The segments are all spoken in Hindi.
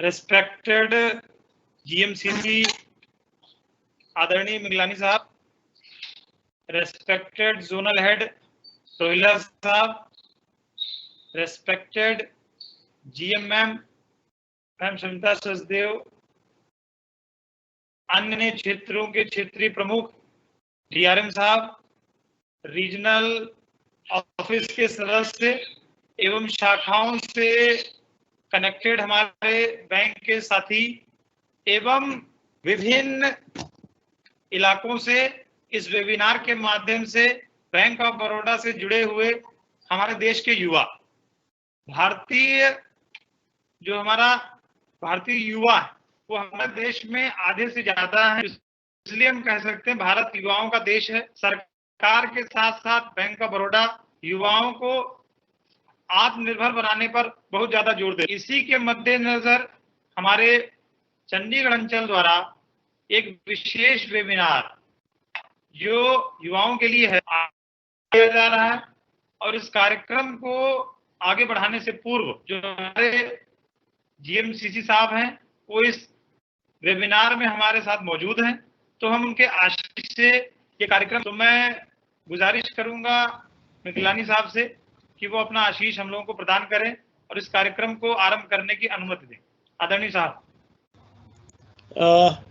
रेस्पेक्टेड जीएमसीसी आदरणीय मिगलानी साहब, रेस्पेक्टेड जोनल हेड रोहिला साहब, respected GM ma'am Savita Sachdev, अन्य क्षेत्रों के क्षेत्रीय प्रमुख डीआरएम साहब, रीजनल ऑफिस के सदस्य एवं शाखाओं से कनेक्टेड हमारे बैंक के साथी एवं विभिन्न इलाकों से इस वेबिनार के माध्यम से बैंक ऑफ बड़ौदा से जुड़े हुए हमारे देश के युवा, भारतीय युवा है वो हमारे देश में आधे से ज्यादा है, इसलिए हम कह सकते हैं भारत युवाओं का देश है। सरकार के साथ साथ बैंक ऑफ बड़ौदा युवाओं को आत्मनिर्भर बनाने पर बहुत ज्यादा जोर दे। इसी के मद्देनजर हमारे चंडीगढ़ अंचल द्वारा एक विशेष वेबिनार जो युवाओं के लिए है किया जा रहा है, और इस कार्यक्रम को आगे बढ़ाने से पूर्व जो हमारे जीएमसीसी साहब हैं वो इस वेबिनार में हमारे साथ मौजूद हैं, तो हम उनके आशीष से ये कार्यक्रम, तो मैं गुजारिश करूंगा मिगलानी साहब से कि वो अपना आशीष हम लोगों को प्रदान करें और इस कार्यक्रम को आरंभ करने की अनुमति दें। आदरणीय साहब।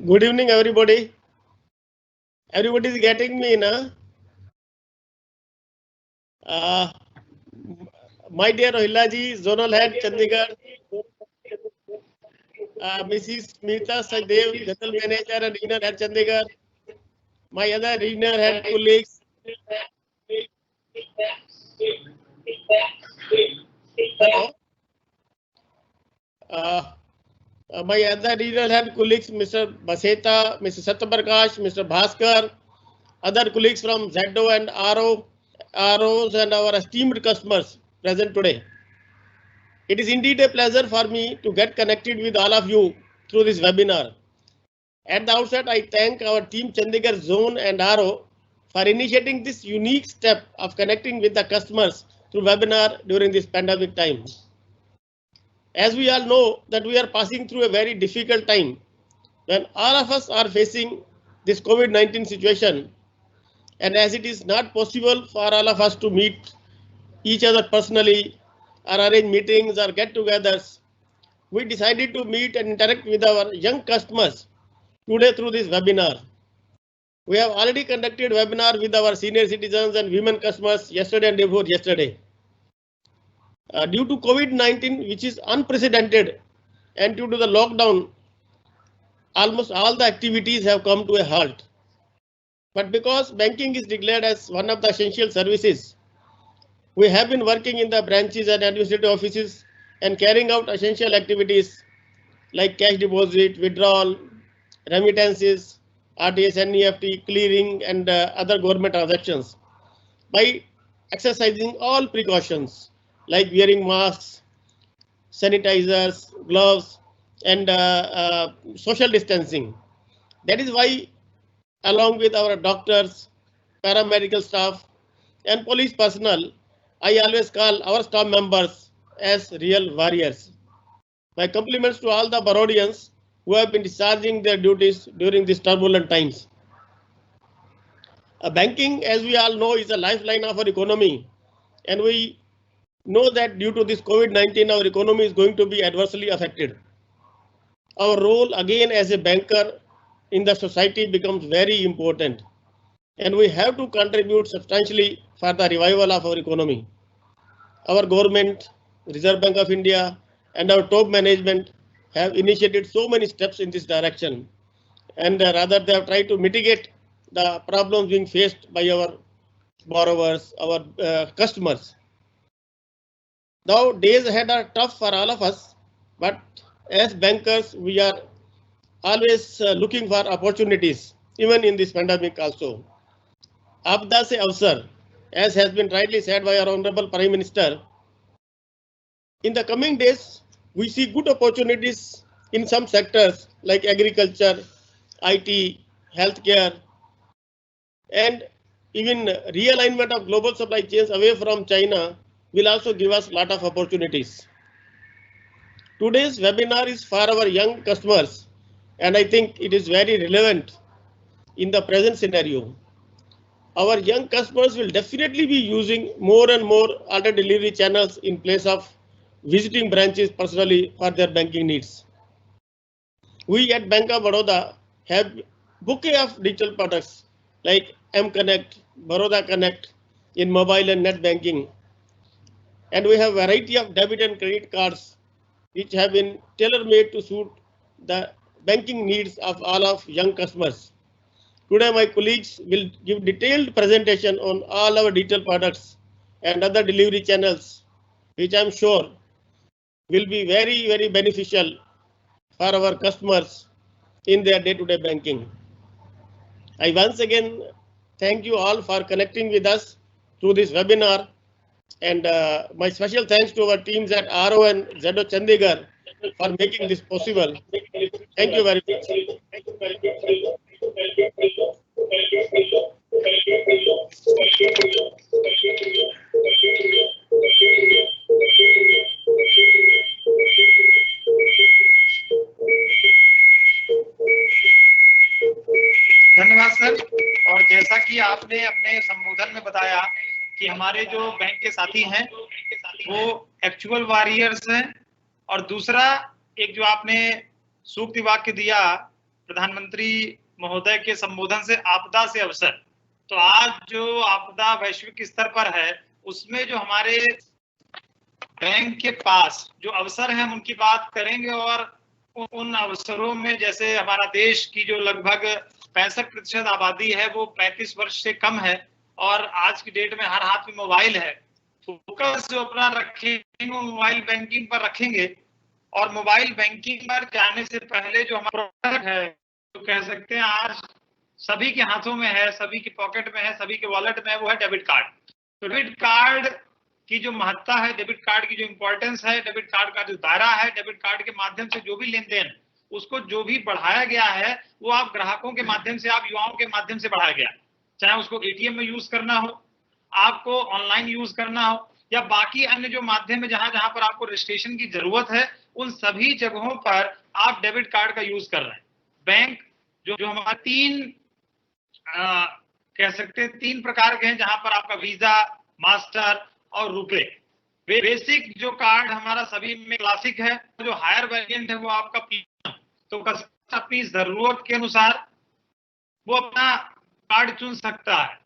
Good evening, everybody. Everybody is getting me, na? My dear Rohila ji, Zonal Head, Chandigarh, Mrs. Smita Sajdev, General Manager and Regional Head, Chandigarh, my other regional head colleagues, my other regional head colleagues, Mr. Baseta, Mr. Satyaprakash, Mr. Bhaskar, other colleagues from ZO and ROs and our esteemed customers present today. It is indeed a pleasure for me to get connected with all of you through this webinar. At the outset, I thank our team Chandigarh Zone and RO for initiating this unique step of connecting with the customers through webinar during this pandemic time. As we all know that we are passing through a very difficult time when all of us are facing this COVID-19 situation, and as it is not possible for all of us to meet each other personally or arrange meetings or get-togethers, we decided to meet and interact with our young customers today through this webinar. We have already conducted webinar with our senior citizens and women customers yesterday and day before yesterday. Due to COVID-19, which is unprecedented, and due to the lockdown, almost all the activities have come to a halt. But because banking is declared as one of the essential services, we have been working in the branches and administrative offices and carrying out essential activities like cash deposit, withdrawal, remittances, RTS, NEFT, clearing, and other government transactions by exercising all precautions like wearing masks, sanitizers, gloves, and social distancing. That is why, along with our doctors, paramedical staff, and police personnel, I always call our staff members as real warriors. My compliments to all the Barodians who have been discharging their duties during these turbulent times. Banking, as we all know, is a lifeline of our economy, and we know that due to this COVID-19, our economy is going to be adversely affected. Our role again as a banker in the society becomes very important, and we have to contribute substantially for the revival of our economy. Our government, Reserve Bank of India, and our top management have initiated so many steps in this direction, and rather they have tried to mitigate the problems being faced by our borrowers, our customers. Now days ahead are tough for all of us, but as bankers we are always looking for opportunities, even in this pandemic also. Abda se avsar, as has been rightly said by our Honorable Prime Minister, in the coming days we see good opportunities in some sectors like agriculture, IT, healthcare, and even realignment of global supply chains away from China will also give us a lot of opportunities. Today's webinar is for our young customers, and I think it is very relevant in the present scenario. Our young customers will definitely be using more and more order delivery channels in place of visiting branches personally for their banking needs. We at Bank of Baroda have bouquet of digital products like M Connect, Baroda Connect in mobile and net banking. And we have a variety of debit and credit cards which have been tailor-made to suit the banking needs of all of young customers. Today, my colleagues will give detailed presentation on all our digital products and other delivery channels, which I'm sure will be very, very beneficial for our customers in their day-to-day banking. I once again thank you all for connecting with us through this webinar, and my special thanks to our teams at RO and ZO Chandigarh for making this possible. Thank you very much. धन्यवाद सर। और जैसा कि आपने अपने संबोधन में बताया कि हमारे जो बैंक के साथी हैं वो एक्चुअल वॉरियर्स हैं, और दूसरा एक जो आपने सूक्ति वाक्य दिया प्रधानमंत्री महोदय के संबोधन से, आपदा से अवसर, तो आज जो आपदा वैश्विक स्तर पर है उसमें जो हमारे बैंक के पास जो अवसर हैं हम उनकी बात करेंगे। और उन अवसरों में जैसे हमारा देश की जो लगभग 65% आबादी है वो 35 वर्ष से कम है, और आज की डेट में हर हाथ में मोबाइल है। फोकस जो अपना रखेंगे मोबाइल बैंकिंग पर रखेंगे, और मोबाइल बैंकिंग पर जाने से पहले जो हमारा प्रोडक्ट है तो कह सकते हैं आज सभी के हाथों में है, सभी के पॉकेट में है, सभी के वॉलेट में है, वो है डेबिट कार्ड। तो डेबिट कार्ड की जो महत्ता है, डेबिट कार्ड की जो इंपॉर्टेंस है, डेबिट कार्ड का जो दायरा है, डेबिट कार्ड के माध्यम से जो भी लेन देन उसको जो भी बढ़ाया गया है वो आप ग्राहकों के माध्यम से, आप युवाओं के माध्यम से बढ़ाया गया, चाहे उसको एटीएम में यूज करना हो, आपको ऑनलाइन यूज करना हो, या बाकी अन्य जो माध्यम है जहां जहां पर आपको रजिस्ट्रेशन की जरूरत है उन सभी जगहों पर आप डेबिट कार्ड का यूज कर रहे हैं। बैंक जो हमारा कह सकते हैं 3 प्रकार के हैं जहां पर आपका वीजा, मास्टर और रुपे। बेसिक जो कार्ड हमारा सभी में क्लासिक है, जो हायर वेरिएंट है वो आपका प्रीमियम। तो कस्टमर अपनी जरूरत के अनुसार वो अपना कार्ड चुन सकता है,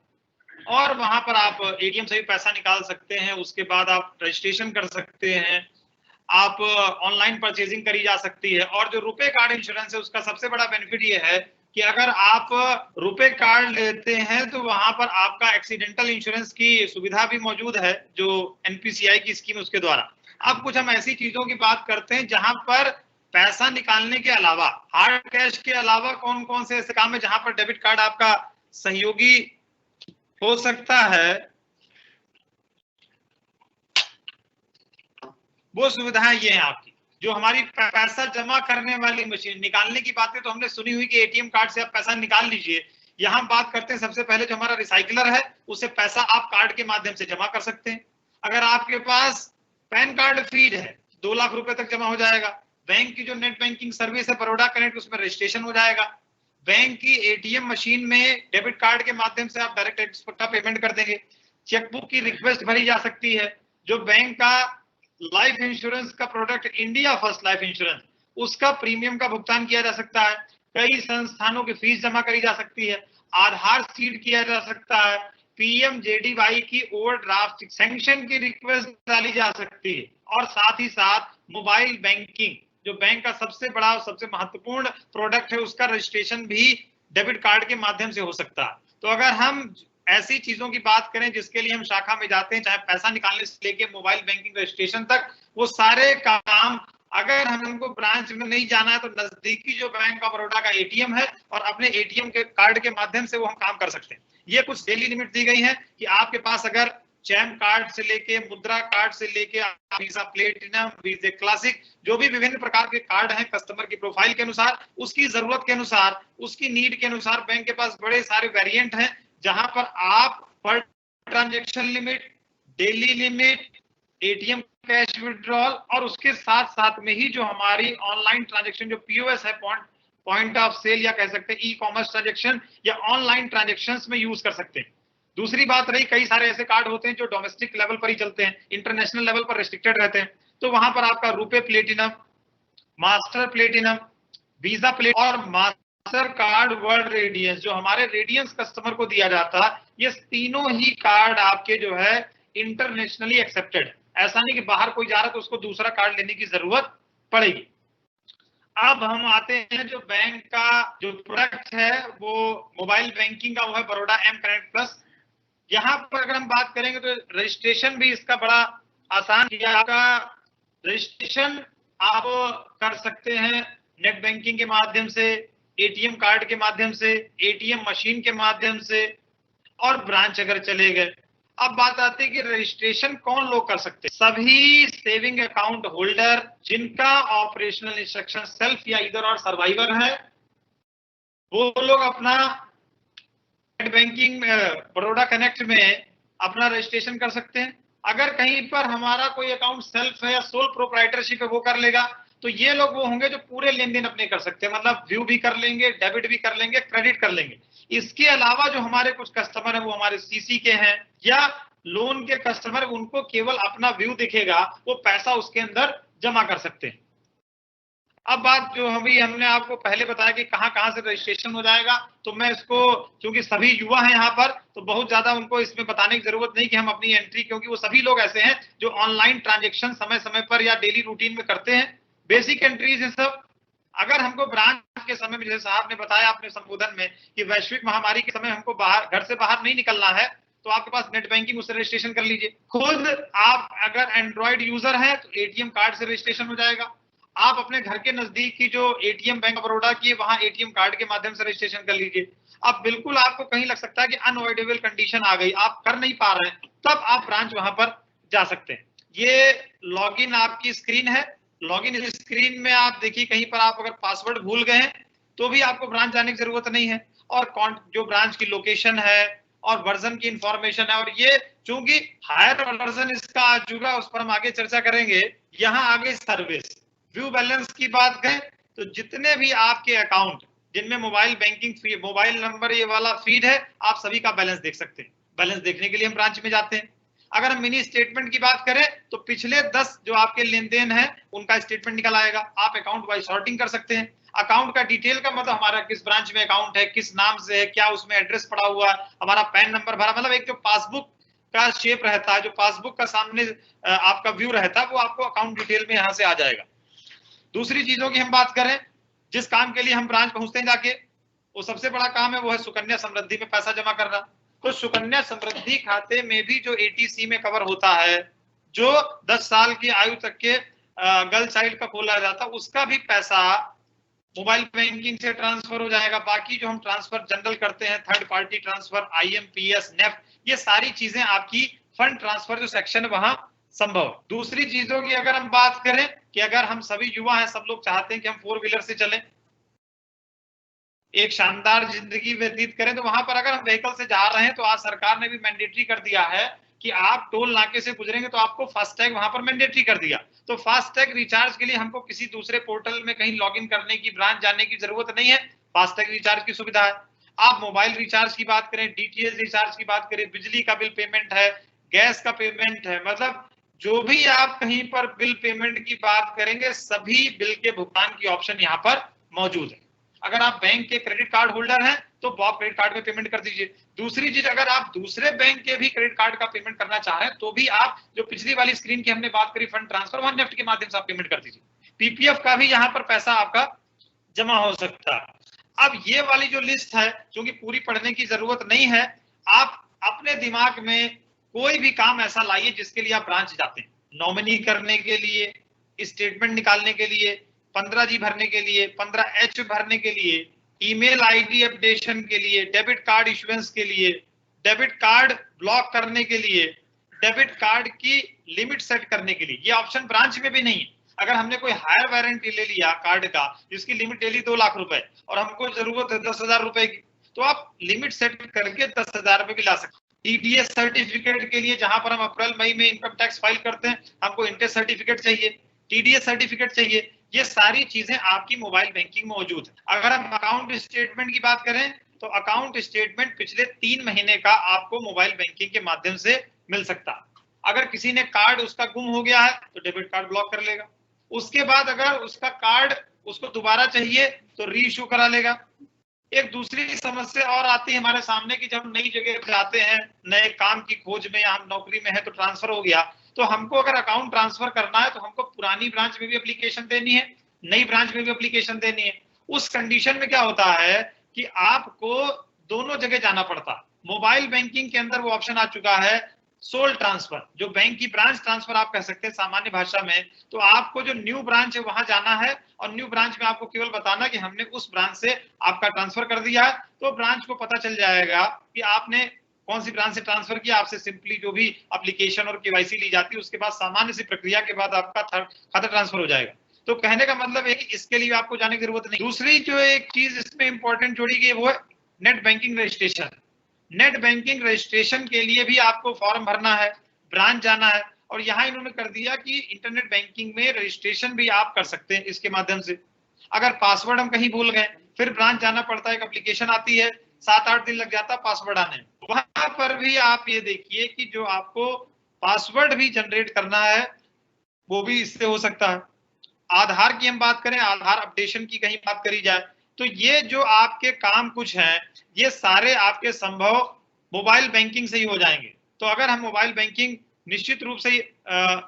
और वहां पर आप एटीएम से भी पैसा निकाल सकते हैं, उसके बाद आप रजिस्ट्रेशन कर सकते हैं, आप ऑनलाइन परचेजिंग करी जा सकती है। और जो रुपे कार्ड इंश्योरेंस है उसका सबसे बड़ा बेनिफिट ये है कि अगर आप रुपे कार्ड लेते हैं तो वहां पर आपका एक्सीडेंटल इंश्योरेंस की सुविधा भी मौजूद है, जो एनपीसीआई की स्कीम उसके द्वारा। अब कुछ हम ऐसी चीजों की बात करते हैं जहां पर पैसा निकालने के अलावा, हार्ड कैश के अलावा कौन कौन से ऐसे काम है जहां पर डेबिट कार्ड आपका सहयोगी हो सकता है। वो सुविधाएं ये हैं आपकी, जो हमारी पैसा जमा करने वाली मशीन। निकालने की बातें तो हमने सुनी हुई कि एटीएम कार्ड से आप पैसा निकाल लीजिए, यहां बात करते हैं सबसे पहले जो हमारा रिसाइकलर है उससे पैसा आप कार्ड के माध्यम से जमा कर सकते हैं। अगर आपके पास पैन कार्ड फीड है 2 लाख रुपए तक जमा हो जाएगा। बैंक की जो नेट बैंकिंग सर्विस है बड़ौदा कनेक्ट, उसमें रजिस्ट्रेशन हो जाएगा। बैंक की एटीएम मशीन में डेबिट कार्ड के माध्यम से आप डायरेक्ट एक्सपोर्ट पेमेंट कर देंगे। चेकबुक की रिक्वेस्ट भरी जा सकती है। जो बैंक का लाइफ इंश्योरेंस का product India First life insurance, उसका प्रीमियम का भुगतान किया जा सकता है। कई संस्थानों की फीस जमा करी जा सकती है। आधार सीड किया जा सकता है। पीएमजेडीवाई की ओवरड्राफ्ट सैंक्शन की रिक्वेस्ट डाली जा सकती है। और साथ ही साथ मोबाइल बैंकिंग, जो बैंक का सबसे बड़ा और सबसे महत्वपूर्ण प्रोडक्ट है, उसका रजिस्ट्रेशन भी डेबिट कार्ड के माध्यम से हो सकता है। तो अगर हम ऐसी चीजों की बात करें जिसके लिए हम शाखा में जाते हैं, चाहे पैसा निकालने से लेके मोबाइल बैंकिंग रजिस्ट्रेशन तक, वो सारे काम अगर हमको ब्रांच में नहीं जाना है तो नजदीकी जो बैंक ऑफ बड़ौदा का एटीएम है और अपने एटीएम के कार्ड के माध्यम से वो हम काम कर सकते हैं। ये कुछ डेली लिमिट दी गई है कि आपके पास अगर चैम कार्ड से लेके, मुद्रा कार्ड से लेके, वीजा प्लेटिनम, वीजा क्लासिक, जो भी विभिन्न प्रकार के कार्ड हैं, कस्टमर की प्रोफाइल के अनुसार, उसकी जरूरत के अनुसार, उसकी नीड के अनुसार बैंक के पास बड़े सारे वेरिएंट हैं, जहां पर आप पर transaction limit, daily limit, ATM cash withdrawal और उसके साथ साथ में ही जो हमारी ऑनलाइन ट्रांजैक्शन जो पीओएस है, पॉइंट ऑफ सेल या कह सकते हैं ई कॉमर्स ट्रांजैक्शन या ऑनलाइन ट्रांजैक्शंस में यूज कर सकते हैं। दूसरी बात रही, कई सारे ऐसे कार्ड होते हैं जो डोमेस्टिक लेवल पर ही चलते हैं, इंटरनेशनल लेवल पर रिस्ट्रिक्टेड रहते हैं, तो वहां पर आपका RuPay platinum, master platinum, visa plate और मास्टर कार्ड वर्ल्ड रेडियंस जो हमारे रेडियंस कस्टमर को दिया जाता है, ये तीनों ही कार्ड आपके जो है इंटरनेशनली एक्सेप्टेड है। ऐसा नहीं कि बाहर कोई जा रहा तो उसको दूसरा कार्ड लेने की जरूरत पड़ेगी। अब हम आते हैं जो बैंक का जो प्रोडक्ट है वो मोबाइल बैंकिंग का, वो है बड़ौदा एम कनेक्ट प्लस। यहाँ पर अगर हम बात करेंगे तो रजिस्ट्रेशन भी इसका बड़ा आसान किया। आपका रजिस्ट्रेशन आप कर सकते हैं नेट बैंकिंग के माध्यम से, एटीएम कार्ड के माध्यम से, एटीएम मशीन के माध्यम से और ब्रांच अगर चले गए। अब बात आती है कि रजिस्ट्रेशन कौन लोग कर सकते हैं। सभी सेविंग अकाउंट होल्डर जिनका ऑपरेशनल इंस्ट्रक्शन सेल्फ या इधर और सर्वाइवर है, वो लोग अपना नेट बैंकिंग बड़ौदा कनेक्ट में अपना रजिस्ट्रेशन कर सकते हैं। अगर कहीं पर हमारा कोई अकाउंट सेल्फ है या सोल प्रोप्राइटरशिप है वो कर लेगा, तो ये लोग वो होंगे जो पूरे लेन देन अपने कर सकते हैं, मतलब व्यू भी कर लेंगे, डेबिट भी कर लेंगे, क्रेडिट कर लेंगे। इसके अलावा जो हमारे कुछ कस्टमर है वो हमारे सीसी के हैं या लोन के कस्टमर, उनको केवल अपना व्यू दिखेगा, वो पैसा उसके अंदर जमा कर सकते हैं। अब बात जो हमने आपको पहले बताया कि कहां से रजिस्ट्रेशन हो जाएगा, तो मैं इसको, क्योंकि सभी युवा हैं यहाँ पर, तो बहुत ज्यादा उनको इसमें बताने की जरूरत नहीं कि हम अपनी एंट्री, क्योंकि वो सभी लोग ऐसे हैं जो ऑनलाइन ट्रांजैक्शन समय समय पर या डेली रूटीन में करते हैं। बेसिक एंट्रीज है सब। अगर हमको ब्रांच के समय में, जैसे साहब ने बताया अपने संबोधन में कि वैश्विक महामारी के समय हमको घर से बाहर नहीं निकलना है, तो आपके पास नेट बैंकिंग, उससे रजिस्ट्रेशन कर लीजिए। खुद आप अगर एंड्रॉइड यूजर है तो एटीएम कार्ड से रजिस्ट्रेशन हो जाएगा। आप अपने घर के नजदीक की जो एटीएम बैंक ऑफ बड़ौदा की है, वहां एटीएम कार्ड के माध्यम से रजिस्ट्रेशन कर लीजिए। अब बिल्कुल आपको कहीं लग सकता है कि अनअवॉइडेबल कंडीशन आ गई, आप कर नहीं पा रहे हैं, तब आप ब्रांच वहां पर जा सकते हैं। ये लॉगिन आपकी स्क्रीन है। लॉगिन स्क्रीन में आप देखिए, कहीं पर आप अगर पासवर्ड भूल गए हैं तो भी आपको ब्रांच जाने की जरूरत नहीं है, और जो ब्रांच की लोकेशन है और वर्जन की इंफॉर्मेशन है, और ये चूंकि हायर वर्जन इसका आ चुका, उस पर हम आगे चर्चा करेंगे। यहाँ आगे सर्विस व्यू बैलेंस की बात करें तो जितने भी आपके अकाउंट जिनमें मोबाइल बैंकिंग मोबाइल नंबर ये वाला फीड है, आप सभी का बैलेंस देख सकते हैं। बैलेंस देखने के लिए हम ब्रांच में जाते हैं। अगर हम मिनी स्टेटमेंट की बात करें तो पिछले 10 जो आपके लेन देन है उनका स्टेटमेंट निकल आएगा। आप अकाउंट वाइज सॉर्टिंग कर सकते हैं। अकाउंट का डिटेल का मतलब हमारा किस ब्रांच में अकाउंट है, किस नाम से है, क्या उसमें एड्रेस पड़ा हुआ है, हमारा पैन नंबर भरा, मतलब एक जो पासबुक का शेप रहता है, जो पासबुक का सामने आपका व्यू रहता है, वो आपको अकाउंट डिटेल में यहाँ से आ जाएगा। दूसरी चीजों की हम बात करें, जिस काम के लिए हम ब्रांच पहुंचते हैं जाके, वो सबसे बड़ा काम है वो है सुकन्या समृद्धि में पैसा जमा करना। तो सुकन्या समृद्धि खाते में भी जो एटीसी में कवर होता है, जो 10 साल की आयु तक के गर्ल चाइल्ड का खोला जाता है, उसका भी पैसा मोबाइल बैंकिंग से ट्रांसफर हो जाएगा। बाकी जो हम ट्रांसफर जनरल करते हैं, third party transfer, IMPS, NEFT, ये सारी चीजें आपकी फंड ट्रांसफर जो सेक्शन है वहां संभव। दूसरी चीजों की अगर हम बात करें कि अगर हम सभी युवा हैं, सब लोग चाहते हैं कि हम 4 व्हीलर से चलें, एक शानदार जिंदगी व्यतीत करें, तो वहां पर अगर हम व्हीकल से जा रहे हैं तो आज सरकार ने भी मैंडेटरी कर दिया है कि आप टोल नाके से गुजरेंगे तो आपको फास्टैग वहां पर मैंडेटरी कर दिया। तो फास्टैग रिचार्ज के लिए हमको किसी दूसरे पोर्टल में कहीं लॉगिन करने की, ब्रांच जाने की जरूरत नहीं है। फास्टैग रिचार्ज की सुविधा है। आप मोबाइल रिचार्ज की बात करें, डीटीएच रिचार्ज की बात करें, बिजली का बिल पेमेंट है, गैस का पेमेंट है, मतलब जो भी आप कहीं पर बिल पेमेंट की बात करेंगे, सभी बिल के भुगतान की ऑप्शन यहाँ पर मौजूद है। अगर आप बैंक के क्रेडिट कार्ड होल्डर हैं तो आप क्रेडिट कार्ड में पेमेंट कर दीजिए। दूसरी चीज, अगर आप दूसरे बैंक के भी क्रेडिट कार्ड का पेमेंट करना चाह रहे हैं तो भी आप, जो पिछली वाली स्क्रीन की हमने बात करी फंड ट्रांसफर, वहां नेफ्ट के माध्यम से आप पेमेंट कर दीजिए। पीपीएफ का भी यहाँ पर पैसा आपका जमा हो सकता है। अब ये वाली जो लिस्ट है, क्योंकि पूरी पढ़ने की जरूरत नहीं है, आप अपने दिमाग में कोई भी काम ऐसा लाइए जिसके लिए आप ब्रांच जाते हैं। नॉमिनी करने के लिए, स्टेटमेंट निकालने के लिए, 15G भरने के लिए, 15H भरने के लिए, ईमेल आईडी अपडेशन के लिए, डेबिट कार्ड इश्यूएंस के लिए, डेबिट कार्ड ब्लॉक करने के लिए, डेबिट कार्ड की लिमिट सेट करने के लिए। ये ऑप्शन ब्रांच में भी नहीं है। अगर हमने कोई हायर वारंटी ले लिया कार्ड का जिसकी लिमिट डेली 2 लाख रुपए और हमको जरूरत है 10,000 रुपए की, तो आप लिमिट सेट करके 10,000 रुपए भी ला सकते। टीडीएस सर्टिफिकेट के लिए जहां पर हम अप्रैल मई में इनकम टैक्स फाइल करते हैं, हमको इंटरेस्ट सर्टिफिकेट चाहिए, टीडीएस सर्टिफिकेट चाहिए। ये सारी चीजें आपकी मोबाइल बैंकिंग में मौजूद है। अगर हम अकाउंट स्टेटमेंट की बात करें तो अकाउंट स्टेटमेंट पिछले 3 महीने का आपको मोबाइल बैंकिंग के माध्यम से मिल सकता है। अगर किसी ने कार्ड उसका गुम हो गया है तो डेबिट कार्ड ब्लॉक कर लेगा। उसके बाद अगर उसका कार्ड उसको दोबारा चाहिए तो री इशू करा लेगा। एक दूसरी समस्या और आती है हमारे सामने कि जब हम नई जगह जाते हैं, नए काम की खोज में, या हम नौकरी में है तो ट्रांसफर हो गया, तो हमको अगर अकाउंट ट्रांसफर करना है तो हमको पुरानी ब्रांच में भी एप्लीकेशन देनी है, नई ब्रांच में भी एप्लीकेशन देनी है। उस कंडीशन में क्या होता है कि आपको दोनों जगह जाना पड़ता। मोबाइल बैंकिंग के अंदर वो ऑप्शन आ चुका है सोल ट्रांसफर, जो बैंक की ब्रांच ट्रांसफर आप कह सकते हैं सामान्य भाषा में। तो आपको जो न्यू ब्रांच है वहां जाना है और न्यू ब्रांच में आपको केवल बताना कि हमने उस ब्रांच से आपका ट्रांसफर कर दिया है, तो ब्रांच को पता चल जाएगा कि आपने कौन सी ब्रांच से ट्रांसफर किया। आपसे सिंपली जो भी एप्लीकेशन और केवाईसी ली जाती है उसके बाद सामान्य सी प्रक्रिया के बाद आपका खाता ट्रांसफर हो जाएगा। तो कहने का मतलब है कि इसके लिए आपको जाने की जरूरत नहीं। दूसरी जो एक चीज इसमें इंपॉर्टेंट जोड़ी गई वो है net banking registration. Net banking registration के लिए भी आपको फॉर्म भरना है, ब्रांच जाना है, और यहाँ इन्होंने कर दिया कि इंटरनेट बैंकिंग में रजिस्ट्रेशन भी आप कर सकते हैं इसके माध्यम से। अगर पासवर्ड हम कहीं भूल गए फिर ब्रांच जाना पड़ता है, एक एप्लीकेशन आती है, 7-8 दिन लग जाता है पासवर्ड आने में। वहां पर भी आप ये देखिए कि जो आपको पासवर्ड भी जनरेट करना है वो भी इससे हो सकता है। आधार की हम बात करें, आधार अपडेशन की कहीं बात करी जाए, तो ये जो आपके काम कुछ हैं ये सारे आपके संभव मोबाइल बैंकिंग से ही हो जाएंगे। तो अगर हम मोबाइल बैंकिंग निश्चित रूप से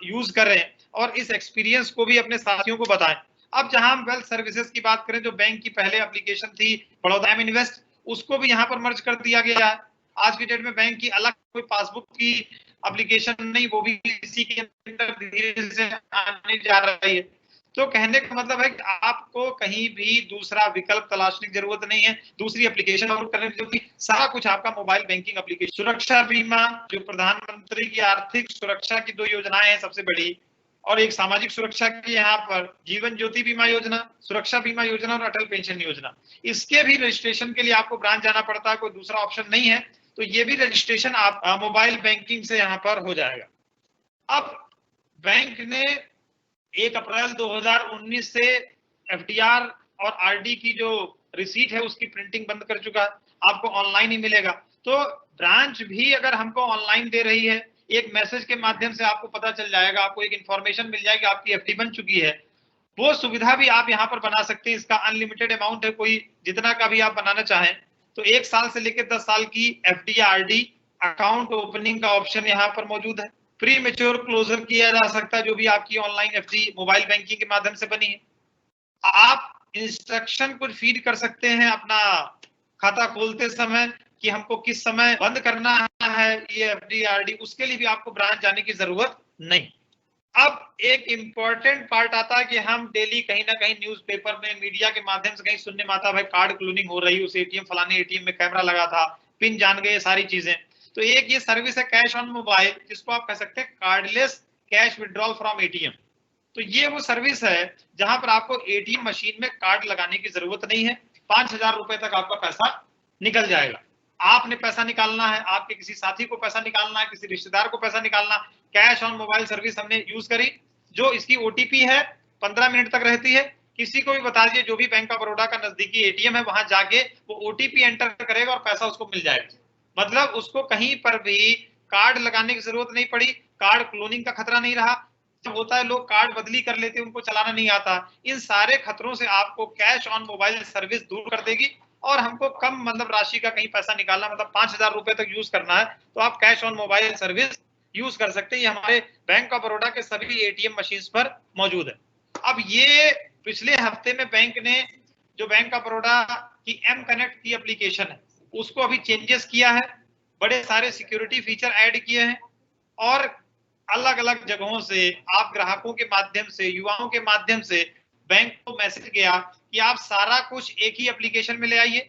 यूज करें और इस एक्सपीरियंस को भी अपने साथियों को बताएं। अब जहां हम वेल्थ सर्विसेज की बात करें, जो बैंक की पहले एप्लीकेशन थी बड़ौदा इन्वेस्ट, उसको भी यहाँ पर मर्ज कर दिया गया है। आज की डेट में बैंक की अलग कोई पासबुक की एप्लीकेशन नहीं, वो भी इसी के अंदर धीरे से आने जा रही है। तो कहने का मतलब है कि आपको कहीं भी दूसरा विकल्प तलाशने की जरूरत नहीं है, दूसरी एप्लीकेशन डाउनलोड करने की जरूरत नहीं, सारा कुछ आपका मोबाइल बैंकिंग एप्लीकेशन। सुरक्षा बीमा, जो प्रधानमंत्री की आर्थिक सुरक्षा की 2 योजनाएं हैं सबसे बड़ी, और एक सामाजिक सुरक्षा की यहाँ पर जीवन ज्योति बीमा योजना, सुरक्षा बीमा योजना और अटल पेंशन योजना। इसके भी रजिस्ट्रेशन के लिए आपको ब्रांच जाना पड़ता है, कोई दूसरा ऑप्शन नहीं है। तो ये भी रजिस्ट्रेशन आप मोबाइल बैंकिंग से यहाँ पर हो जाएगा। अब बैंक ने 1 अप्रैल 2019 से एफडीआर और आरडी की जो रिसीट है उसकी प्रिंटिंग बंद कर चुका है, आपको ऑनलाइन ही मिलेगा। तो ब्रांच भी अगर हमको ऑनलाइन दे रही है, एक मैसेज के माध्यम से आपको पता चल जाएगा, आपको एक इंफॉर्मेशन मिल जाएगी आपकी एफडी बन चुकी है, वो सुविधा भी आप यहाँ पर बना सकते हैं। इसका अनलिमिटेड अमाउंट है, कोई जितना का भी आप बनाना चाहें। तो 1 साल से लेकर 10 साल की एफडी या आरडी अकाउंट ओपनिंग का ऑप्शन यहाँ पर मौजूद है। प्री मेच्योर क्लोजर किया जा सकता है जो भी आपकी ऑनलाइन एफडी मोबाइल बैंकिंग के माध्यम से बनी है। आप इंस्ट्रक्शन कुछ फीड कर सकते हैं अपना खाता खोलते समय कि हमको किस समय बंद करना है ये एफडी आरडी, उसके लिए भी आपको ब्रांच जाने की जरूरत नहीं। अब एक इंपॉर्टेंट पार्ट आता है कि हम डेली कहीं ना कहीं न्यूज़पेपर में, मीडिया के माध्यम से कहीं सुनने में आता है भाई कार्ड क्लोनिंग हो रही, उस एटीएम फलाने एटीएम में कैमरा लगा था, पिन जान गए, सारी चीजें। तो एक ये सर्विस है कैश ऑन मोबाइल, जिसको आप कह सकते हैं cardless cash withdrawal from ATM. तो ये वो सर्विस है जहां पर आपको एटीएम मशीन में कार्ड लगाने की जरूरत नहीं है, 5,000 रुपए तक आपका पैसा निकल जाएगा। आपने पैसा निकालना है, आपके किसी साथी को पैसा निकालना है, किसी रिश्तेदार को पैसा निकालना, कैश ऑन मोबाइल सर्विस हमने यूज करी। जो इसकी ओटीपी है 15 मिनट तक रहती है, किसी को भी बता दीजिए जो भी बैंक ऑफ बड़ौदा का नजदीकी एटीएम है वहां जाके वो ओटीपी एंटर करेगा और पैसा उसको मिल जाएगा। मतलब उसको कहीं पर भी कार्ड लगाने की जरूरत नहीं पड़ी, कार्ड क्लोनिंग का खतरा नहीं रहा। जब होता है लोग कार्ड बदली कर लेते हैं, उनको चलाना नहीं आता। इन सारे खतरों से आपको कैश ऑन मोबाइल सर्विस दूर कर देगी। और हमको कम मतलब राशि का कहीं पैसा निकालना, मतलब 5,000 रुपए तक यूज करना है तो आप cash on mobile service use कर सकते हैं। ये हमारे बैंक ऑफ बड़ौदा के सभी एटीएम मशीन पर मौजूद है। अब ये पिछले हफ्ते में बैंक ने जो बैंक ऑफ बड़ौदा की एम कनेक्ट की एप्लीकेशन है उसको अभी चेंजेस किया है, बड़े सारे सिक्योरिटी फीचर ऐड किए हैं और अलग अलग जगहों से आप ग्राहकों के माध्यम से, युवाओं के माध्यम से बैंक को मैसेज गया कि आप सारा कुछ एक ही एप्लीकेशन में ले आइए।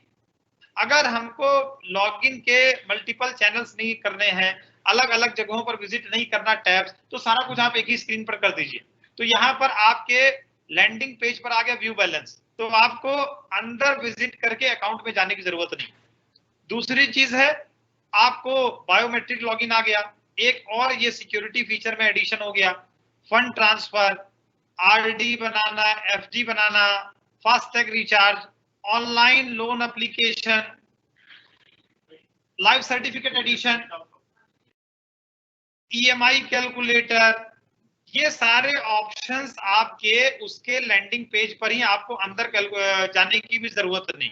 अगर हमको लॉगिन के मल्टीपल चैनल्स नहीं करने हैं, अलग अलग जगहों पर विजिट नहीं करना टैब्स, तो सारा कुछ आप एक ही स्क्रीन पर कर दीजिए। तो यहाँ पर आपके लैंडिंग पेज पर आ गया व्यू बैलेंस, तो आपको अंदर विजिट करके अकाउंट में जाने की जरूरत नहीं। दूसरी चीज है आपको बायोमेट्रिक लॉगिन आ गया। एक और ये सिक्योरिटी फीचर में एडिशन हो गया, फंड ट्रांसफर, आरडी बनाना, एफडी बनाना, FASTag recharge, online loan application, life certificate addition, EMI calculator, ये सारे ऑप्शंस आपके उसके लैंडिंग पेज पर ही, आपको अंदर जाने की भी जरूरत नहीं।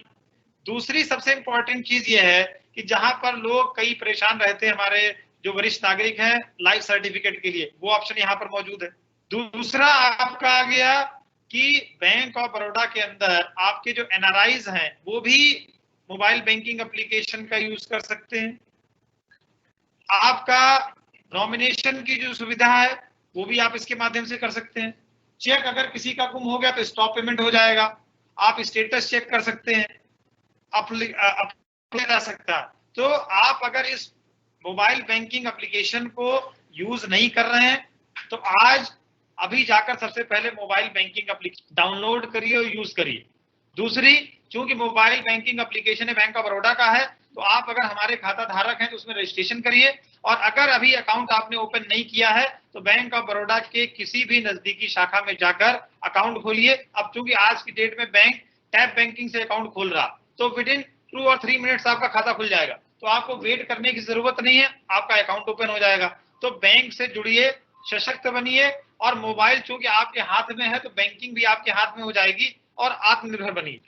दूसरी सबसे इंपॉर्टेंट चीज ये है कि जहां पर लोग कई परेशान रहते हैं, हमारे जो वरिष्ठ नागरिक हैं, लाइफ सर्टिफिकेट के लिए, वो ऑप्शन यहाँ पर मौजूद है। दूसरा आपका आ गया कि बैंक ऑफ बड़ौदा के अंदर आपके जो एनआरआईज हैं वो भी मोबाइल बैंकिंग एप्लीकेशन का यूज कर सकते हैं। आपका नॉमिनेशन की जो सुविधा है वो भी आप इसके माध्यम से कर सकते हैं। चेक अगर किसी का गुम हो गया तो स्टॉप पेमेंट हो जाएगा, आप स्टेटस चेक कर सकते हैं, अप्लाई जा सकता है। तो आप अगर इस मोबाइल बैंकिंग एप्लीकेशन को यूज नहीं कर रहे हैं तो आज अभी जाकर सबसे पहले मोबाइल बैंकिंग एप्लीकेशन डाउनलोड करिए और यूज करिए। दूसरी, चूंकि mobile banking application bank of Baroda का है, तो आप अगर हमारे खाता धारक हैं तो उसमें रजिस्ट्रेशन करिए, और अगर अभी अकाउंट आपने ओपन नहीं किया है तो बैंक ऑफ बड़ौदा के किसी भी नजदीकी शाखा में जाकर अकाउंट खोलिए। अब चूंकि आज की डेट में बैंक टैप बैंकिंग से अकाउंट खोल रहा, तो विद इन 2 और 3 मिनट्स आपका खाता खुल जाएगा, तो आपको वेट करने की जरूरत नहीं है, आपका अकाउंट ओपन हो जाएगा। तो बैंक से जुड़िए, सशक्त बनिए, और मोबाइल चूंकि आपके हाथ में है तो बैंकिंग भी आपके हाथ में हो जाएगी, और आत्मनिर्भर बनिए।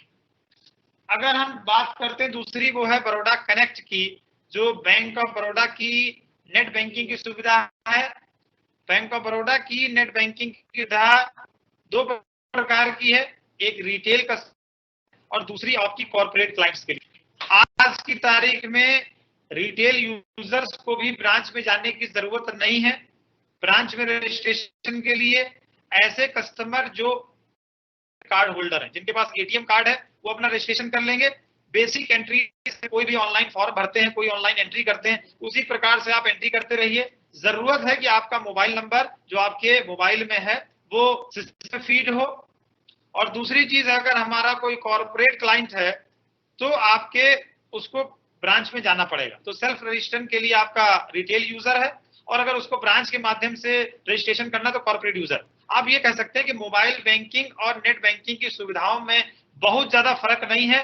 अगर हम बात करते हैं दूसरी, वो है बड़ौदा कनेक्ट की, जो बैंक ऑफ बड़ौदा की नेट बैंकिंग की सुविधा है। बैंक ऑफ बड़ौदा की नेट बैंकिंग की सुविधा 2 प्रकार की है, एक रिटेल का और दूसरी आपकी कॉर्पोरेट क्लाइंट्स के लिए। आज की तारीख में रिटेल यूजर्स को भी ब्रांच में जाने की जरूरत नहीं है। ब्रांच में रजिस्ट्रेशन के लिए ऐसे कस्टमर जो कार्ड होल्डर हैं, जिनके पास एटीएम कार्ड है, वो अपना रजिस्ट्रेशन कर लेंगे। बेसिक एंट्री से कोई भी ऑनलाइन फॉर्म भरते हैं, कोई ऑनलाइन एंट्री करते हैं, उसी प्रकार से आप एंट्री करते रहिए। जरूरत है कि आपका मोबाइल नंबर जो आपके मोबाइल में है वो सिस्टम में फीड हो। और दूसरी चीज, अगर हमारा कोई कॉर्पोरेट क्लाइंट है तो आपके उसको ब्रांच में जाना पड़ेगा। तो सेल्फ रजिस्ट्रेशन के लिए आपका रिटेल यूजर है, और अगर उसको ब्रांच के माध्यम से रजिस्ट्रेशन करना तो कॉर्पोरेट यूजर। आप ये कह सकते हैं कि मोबाइल बैंकिंग और नेट बैंकिंग की सुविधाओं में बहुत ज्यादा फर्क नहीं है,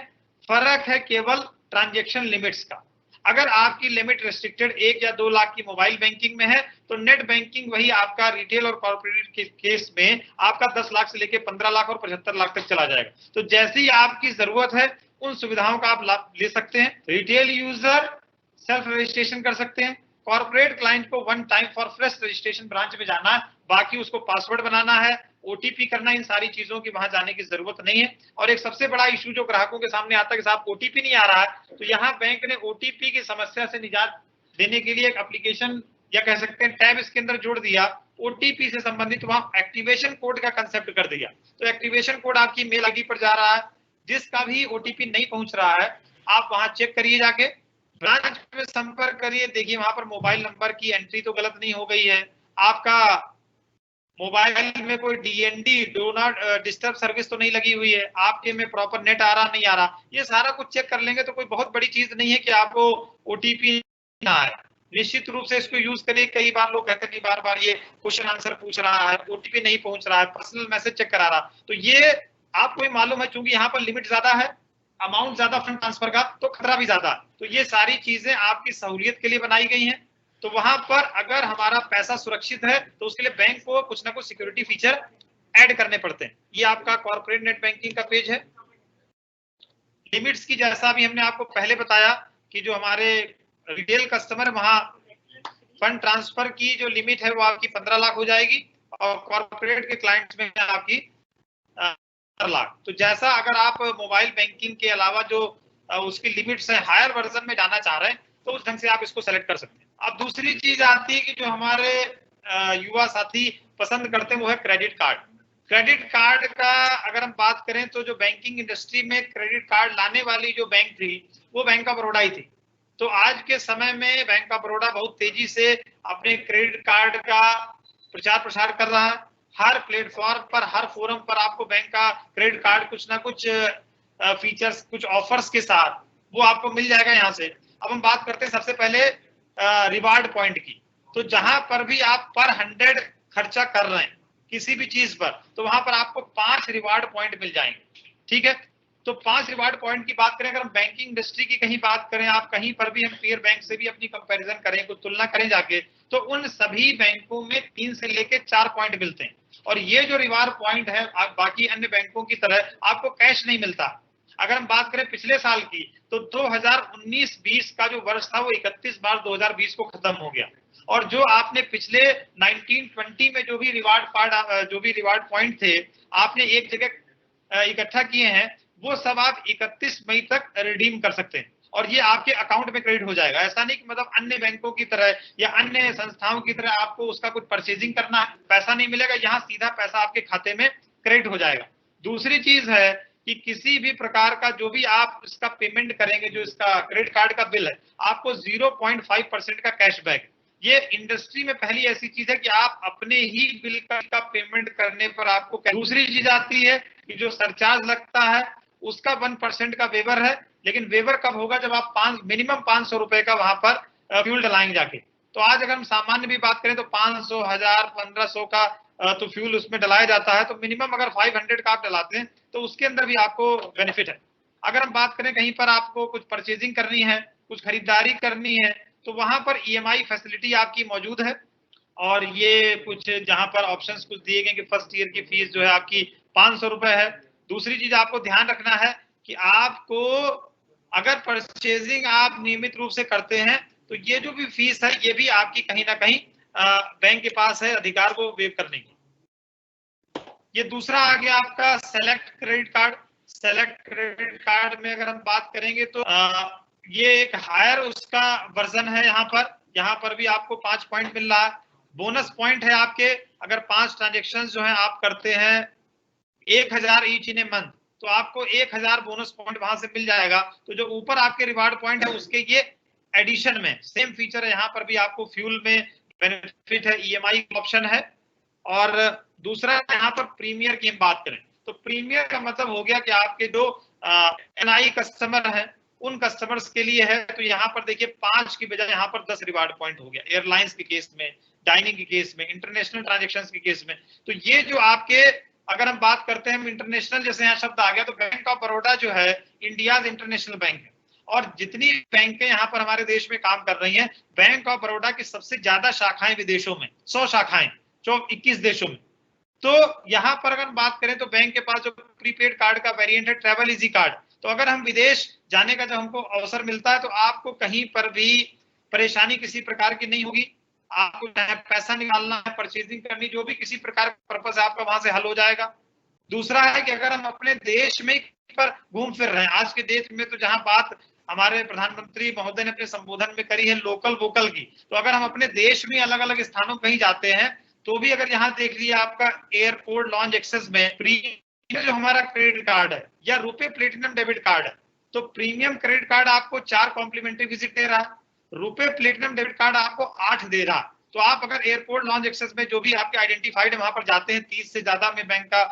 फर्क है केवल ट्रांजैक्शन लिमिट्स का। अगर आपकी लिमिट रेस्ट्रिक्टेड 1 या 2 लाख की मोबाइल बैंकिंग में है तो नेट बैंकिंग वही आपका रिटेल और कॉर्पोरेट के केस में आपका 10 लाख से लेकर 15 लाख और 75 लाख तक चला जाएगा। तो जैसे ही आपकी जरूरत है उन सुविधाओं का आप लाभ ले सकते हैं। रिटेल यूजर सेल्फ रजिस्ट्रेशन कर सकते हैं, कॉर्पोरेट क्लाइंट को one time for fresh registration branch में जाना है, बाकी उसको पासवर्ड बनाना है, ओटीपी करना, इन सारी चीजों की वहां जाने की जरूरत नहीं है। और एक सबसे बड़ा इशू जो ग्राहकों के सामने आता है कि साहब ओटीपी नहीं आ रहा है, तो यहाँ बैंक ने ओटीपी की समस्या से निजात देने के लिए एक एप्लीकेशन या कह सकते हैं टैब इसके अंदर जोड़ दिया। ओटीपी से संबंधित वहां एक्टिवेशन कोड का कंसेप्ट कर दिया। तो एक्टिवेशन कोड आपकी मेल आईडी पर जा रहा है, जिसका भी ओटीपी नहीं पहुंच रहा है आप वहां चेक करिए, जाके ब्रांच में संपर्क करिए, देखिए वहां पर मोबाइल नंबर की एंट्री तो गलत नहीं हो गई है, आपका मोबाइल में कोई DND do not disturb service तो नहीं लगी हुई है, आपके में प्रॉपर नेट आ रहा नहीं आ रहा, ये सारा कुछ चेक कर लेंगे तो कोई बहुत बड़ी चीज नहीं है कि आपको ओटीपी ना आए। निश्चित रूप से इसको यूज करिए। कई बार लोग कहते हैं कि बार बार ये क्वेश्चन आंसर पूछ रहा है, ओटीपी नहीं पहुंच रहा है, पर्सनल मैसेज चेक करा रहा, तो ये आपको मालूम है चूंकि यहाँ पर लिमिट ज्यादा है, अमाउंट ज्यादा फंड ट्रांसफर का, तो खतरा भी ज्यादा, तो ये सारी चीजें आपकी सहूलियत के लिए बनाई गई हैं। तो वहां पर अगर हमारा पैसा सुरक्षित है तो उसके लिए बैंक को कुछ ना कुछ सिक्योरिटी फीचर ऐड करने पड़ते हैं। ये आपका कॉर्पोरेट नेट बैंकिंग का पेज है। लिमिट्स की जैसा भी हमने आपको पहले बताया कि जो हमारे रिटेल कस्टमर, वहां फंड ट्रांसफर की जो लिमिट है वो आपकी 15 लाख हो जाएगी, और कॉर्पोरेट के क्लाइंट्स में आपकी 15 लाख। तो जैसा अगर आप मोबाइल बैंकिंग के अलावा जो उसकी लिमिट्स है हायर वर्जन में जाना चाह रहे हैं तो उस ढंग से आप इसको सेलेक्ट कर सकते हैं। अब दूसरी चीज आती है कि जो हमारे युवा साथी पसंद करते हैं वो है क्रेडिट कार्ड। क्रेडिट कार्ड का अगर हम बात करें तो जो बैंकिंग इंडस्ट्री में क्रेडिट कार्ड लाने वाली जो बैंक थी वो बैंक ऑफ बड़ौदा ही थी। तो आज के समय में बैंक ऑफ बड़ौदा बहुत तेजी से अपने क्रेडिट कार्ड का प्रचार प्रसार कर रहा है। हर प्लेटफॉर्म पर, हर फोरम पर आपको बैंक का क्रेडिट कार्ड कुछ ना कुछ फीचर्स, कुछ ऑफर्स के साथ वो आपको मिल जाएगा यहाँ से। अब हम बात करते हैं सबसे पहले रिवार्ड पॉइंट की। तो जहां पर भी आप पर 100 खर्चा कर रहे हैं किसी भी चीज पर, तो वहां पर आपको 5 रिवार्ड पॉइंट मिल जाएंगे। ठीक है, तो 5 रिवार्ड पॉइंट की बात करें, अगर हम बैंकिंग इंडस्ट्री की कहीं बात करें, आप कहीं पर भी हम पीयर बैंक से भी अपनी कंपैरिजन करें, कुछ तुलना करें जाके, तो उन सभी बैंकों में 3 से लेके 4 पॉइंट मिलते हैं। और ये जो रिवार्ड पॉइंट है, आप बाकी अन्य बैंकों की तरह आपको कैश नहीं मिलता। अगर हम बात करें पिछले साल की, तो 2019-20 का जो वर्ष था वो 31 मार्च 2020 को खत्म हो गया। और जो आपने पिछले 19-20 में जो भी रिवार्ड पॉइंट थे, आपने एक जगह इकट्ठा किए हैं, वो सब आप 31 मई तक रिडीम कर सकते हैं और ये आपके अकाउंट में क्रेडिट हो जाएगा। ऐसा नहीं कि मतलब अन्य बैंकों की तरह या अन्य संस्थाओं की तरह आपको उसका कुछ परचेजिंग करना है, पैसा नहीं मिलेगा, यहाँ सीधा पैसा आपके खाते में क्रेडिट हो जाएगा। दूसरी चीज है कि किसी भी प्रकार का जो भी आप इसका पेमेंट करेंगे, जो इसका क्रेडिट कार्ड का बिल है, आपको 0.5% का कैशबैक। ये इंडस्ट्री में पहली ऐसी चीज है कि आप अपने ही बिल का पेमेंट करने पर आपको। दूसरी चीज आती है कि जो सरचार्ज लगता है उसका 1% का वेवर है, लेकिन वेवर कब होगा, जब आप मिनिमम 500 रुपए का वहां पर फ्यूल डलाएंगे जाके। तो आज अगर हम सामान्य भी बात करें तो 500, 1000, 1500 का तो फ्यूल उसमें डलाया जाता है। तो मिनिमम अगर 500 का आप डलाते हैं तो उसके अंदर भी आपको बेनिफिट है। अगर हम बात करें कहीं पर आपको कुछ परचेजिंग करनी है, कुछ खरीदारी करनी है, तो वहां पर EMI फैसिलिटी आपकी मौजूद है। और ये कुछ जहां पर ऑप्शंस कुछ दिए गए कि फर्स्ट ईयर की फीस जो है आपकी 500 रुपए है। दूसरी चीज आपको ध्यान रखना है कि आपको अगर परचेजिंग आप नियमित रूप से करते हैं तो ये जो भी फीस है ये भी आपकी कहीं ना कहीं बैंक के पास है अधिकार को वेव करने की। ये दूसरा आ गया आपका select credit card. Select credit card में अगर हम बात करेंगे तो ये एक हायर उसका वर्जन है। यहाँ पर भी आपको 5 पॉइंट मिल रहा है। बोनस पॉइंट है आपके, अगर 5 ट्रांजेक्शन जो है आप करते हैं 1000 ईच इन ए मंथ, तो आपको 1000 बोनस पॉइंट वहां से मिल जाएगा। तो जो ऊपर आपके रिवार्ड पॉइंट है उसके ये एडिशन में सेम फीचर है। यहाँ पर भी आपको फ्यूल में बेनिफिट है, EMI ऑप्शन है। और दूसरा यहाँ पर प्रीमियर की हम बात करें तो प्रीमियर का मतलब हो गया कि आपके जो NI कस्टमर है उन कस्टमर्स के लिए है। तो यहाँ पर देखिए 5 की बजाय यहाँ पर 10 रिवार्ड पॉइंट हो गया, एयरलाइंस के केस में, डाइनिंग के केस में, इंटरनेशनल ट्रांजेक्शंस के केस में। तो ये जो आपके, अगर हम बात करते हैं इंटरनेशनल, जैसे यहाँ शब्द आ गया, तो बैंक ऑफ बड़ौदा जो है इंडिया इंटरनेशनल बैंक है। और जितनी बैंकें यहाँ पर हमारे देश में काम कर रही हैं, बैंक ऑफ बड़ौदा की सबसे ज्यादा शाखाएं विदेशों में, 100 शाखाएं जो 21 देशों में। तो यहाँ पर अगर बात करें तो बैंक के पास जो प्रीपेड कार्ड का वेरिएंट है ट्रैवल इजी कार्ड। तो अगर हम विदेश जाने का जब हमको अवसर मिलता है तो आपको कहीं पर भी परेशानी किसी प्रकार की नहीं होगी। आपको चाहे पैसा निकालना है, परचेजिंग करनी, जो भी किसी प्रकार का पर्पस है आपका वहां से हल हो जाएगा। दूसरा है कि अगर हम अपने देश में पर घूम फिर रहे हैं, आज के देश में तो जहां बात हमारे प्रधानमंत्री महोदय ने अपने संबोधन में करी है लोकल वोकल की, तो अगर हम अपने देश में अलग अलग स्थानों कहीं जाते हैं तो भी अगर यहाँ देख लिया आपका एयरपोर्ट लॉन्च एक्सेस में प्रीमियम जो हमारा क्रेडिट कार्ड है या रुपए प्लेटिनम डेबिट कार्ड है, तो प्रीमियम क्रेडिट कार्ड आपको 4 कॉम्प्लीमेंट्री विजिट दे रहा है, रुपए प्लेटिनम डेबिट कार्ड आपको 8 दे रहा। तो आप अगर एयरपोर्ट लॉन्च एक्सेस में जो भी आपके आइडेंटिफाइड है वहां पर जाते हैं, 30 से ज्यादा में बैंक का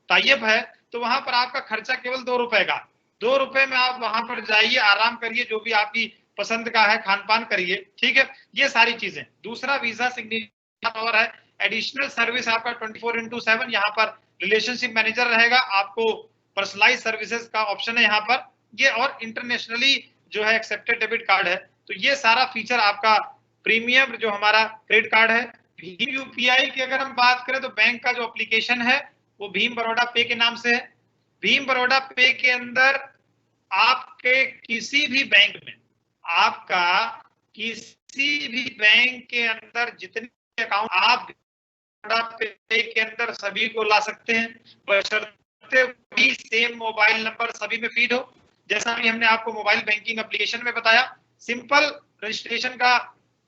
टाई अप है, तो वहां पर आपका खर्चा केवल 2 रुपए का, 2 रुपए में आप वहां पर जाइए, आराम करिए, जो भी आपकी पसंद का है खान पान करिए। ठीक है, ये सारी चीजें। दूसरा वीजा सिग्नेचर पावर है, एडिशनल सर्विस आपका 24/7, यहाँ पर रिलेशनशिप मैनेजर रहेगा, आपको पर्सनलाइज सर्विसेज का ऑप्शन है यहाँ पर ये, और इंटरनेशनली जो है एक्सेप्टेड डेबिट कार्ड है। तो ये सारा फीचर आपका प्रीमियम जो हमारा क्रेडिट कार्ड है। भीम UPI की अगर हम बात करें तो बैंक का जो एप्लीकेशन है वो भीम बड़ौदा पे के नाम से है। भीम बड़ौदा पे के अंदर आपके किसी भी बैंक में, आपका किसी भी बैंक के अंदर जितने अकाउंट आप बड़ौदा पे के अंदर सभी को ला सकते हैं, बशर्ते भी सेम मोबाइल नंबर सभी में फीड हो। जैसा भी हमने आपको मोबाइल बैंकिंग एप्लीकेशन में बताया, सिंपल रजिस्ट्रेशन का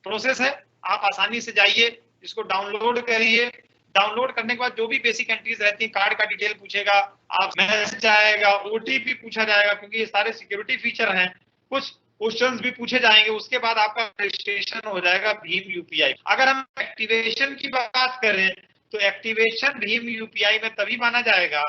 प्रोसेस है, आप आसानी से जाइए, इसको डाउनलोड करिए। डाउनलोड करने के बाद जो भी बेसिक एंट्रीज रहती है, कार्ड का डिटेल पूछेगा, आप मैसेज आएगा, OTP पूछा जाएगा, क्योंकि ये सारे सिक्योरिटी फीचर हैं, कुछ क्वेश्चंस भी पूछे जाएंगे, उसके बाद आपका रजिस्ट्रेशन हो जाएगा भीम UPI। अगर हम एक्टिवेशन की बात करें तो एक्टिवेशन भीम UPI में तभी माना जाएगा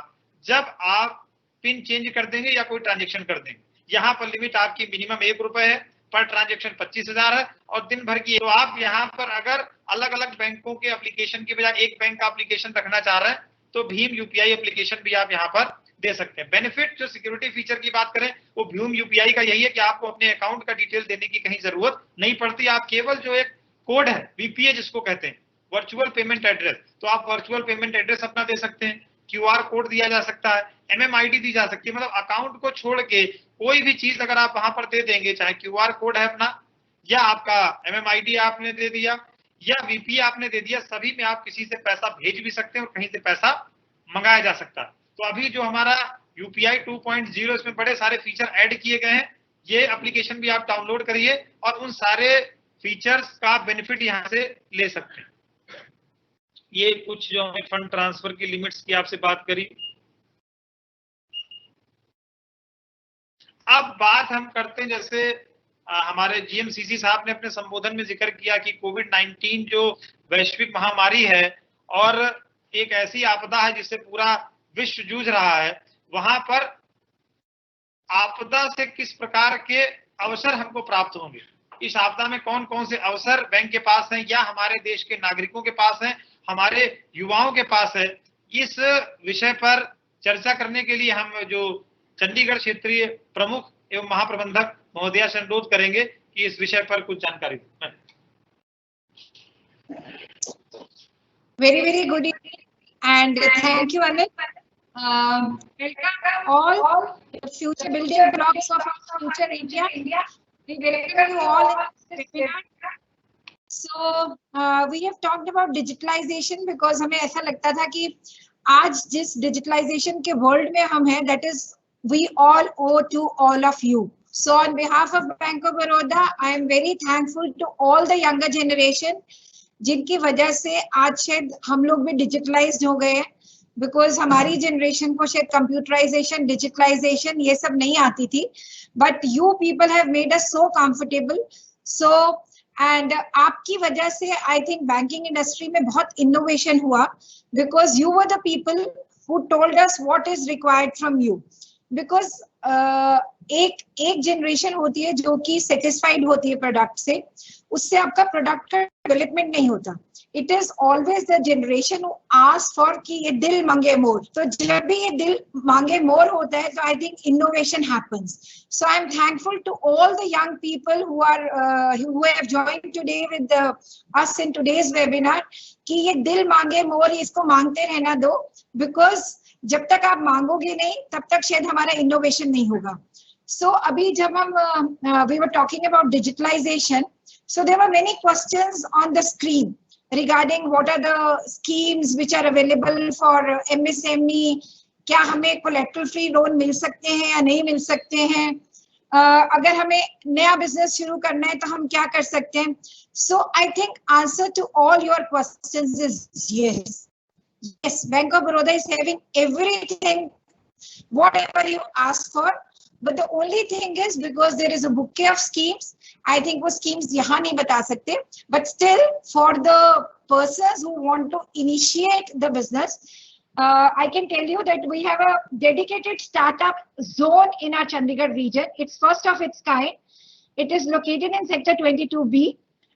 जब आप पिन चेंज कर देंगे या कोई ट्रांजेक्शन कर देंगे, यहाँ पर लिमिट आपकी मिनिमम 1 रुपए है, पर ट्रांजेक्शन 25,000 है और दिन भर की। तो आप यहाँ पर अगर अलग अलग बैंकों के एप्लीकेशन की बजाय एक बैंक का एप्लीकेशन रखना चाह रहे हैं तो भीम यूपीआई एप्लीकेशन भी आप यहाँ पर दे सकते हैं। बेनिफिट जो सिक्योरिटी फीचर की बात करें वो भीम यूपीआई का यही है कि आपको अपने अकाउंट का डिटेल देने की कहीं जरूरत नहीं पड़ती। आप केवल जो एक कोड है वीपीए जिसको कहते हैं, वर्चुअल पेमेंट एड्रेस, तो आप वर्चुअल पेमेंट एड्रेस अपना दे सकते हैं, क्यूआर कोड दिया जा सकता है, एमएमआईडी दी जा सकती है। मतलब अकाउंट को छोड़ के कोई भी चीज अगर आप वहां पर दे देंगे, चाहे क्यूआर कोड है अपना या आपका एमएमआईडी आपने दे दिया या वीपीए आपने दे दिया, सभी में आप किसी से पैसा भेज भी सकते हैं और कहीं से पैसा मंगाया जा सकता है। तो अभी जो हमारा यूपीआई 2.0 इसमें बड़े सारे फीचर ऐड किए गए हैं। ये एप्लीकेशन भी आप डाउनलोड करिए और उन सारे फीचर्स का बेनिफिट यहां से ले सकते हैं। ये कुछ जो हमने फंड ट्रांसफर की लिमिट्स की आपसे बात करी। अब बात हम करते हैं, जैसे हमारे जीएमसीसी साहब ने अपने संबोधन में जिक्र किया कि कोविड-19 जो वैश्विक महामारी है और एक ऐसी आपदा है जिससे पूरा विश्व जूझ रहा है, वहां पर आपदा से किस प्रकार के अवसर हमको प्राप्त होंगे, इस आपदा में कौन कौन से अवसर बैंक के पास हैं या हमारे देश के नागरिकों के पास हैं, हमारे युवाओं के पास है। इस विषय पर चर्चा करने के लिए हम जो चंडीगढ़ क्षेत्रीय प्रमुख एवं महाप्रबंधक महोदया से अनुरोध करेंगे कि इस विषय पर कुछ जानकारी दें। Very good evening and thank you, Anil. Welcome all the future building blocks of our future India. We welcome you all in this webinar. So we have talked about digitalization because हमें ऐसा लगता था कि आज जिस digitalization के world में हम हैं, that is we all owe to all of you. So on behalf of Bank of Baroda, I am very thankful to all the younger generation जिनकी वजह से आज शायद हम लोग भी डिजिटलाइज्ड हो गए हैं, बिकॉज हमारी जनरेशन को शायद कंप्यूटराइजेशन, डिजिटलाइजेशन ये सब नहीं आती थी, but you people have made us so comfortable. So and आपकी वजह से आई थिंक बैंकिंग इंडस्ट्री में बहुत इनोवेशन हुआ, because you were the people who told us what is required from you. Because एक जनरेशन होती है जो कि सेटिस्फाइड होती है प्रोडक्ट से, उससे आपका प्रोडक्ट का डेवलपमेंट नहीं होता। It is always the generation who ask for कि ये दिल मांगे मोर। तो जब भी ये दिल मांगे मोर होता है तो I think innovation happens. So I am thankful to all the young people who have joined today with us in today's webinar कि ये दिल मांगे मोर, इसको मांगते रहना दो, बिकॉज जब तक आप मांगोगे नहीं तब तक शायद हमारा इनोवेशन नहीं होगा। सो अभी जब हम we were talking about digitalization, so there were many questions on the screen regarding what are the schemes which are available for MSME, क्या हमें collateral free loan मिल सकते हैं या नहीं मिल सकते हैं, अगर हमें नया बिजनेस शुरू करना है तो हम क्या कर सकते हैं। So I think answer to all your questions is yes. Yes, Bank of Baroda is having everything whatever you ask for, but the only thing is because there is a bouquet of schemes, I think वो schemes यहाँ नहीं बता सकते, but still for the persons who want to initiate the business, I can tell you that we have a dedicated startup zone in our Chandigarh region. It's first of its kind. It is located in sector 22B.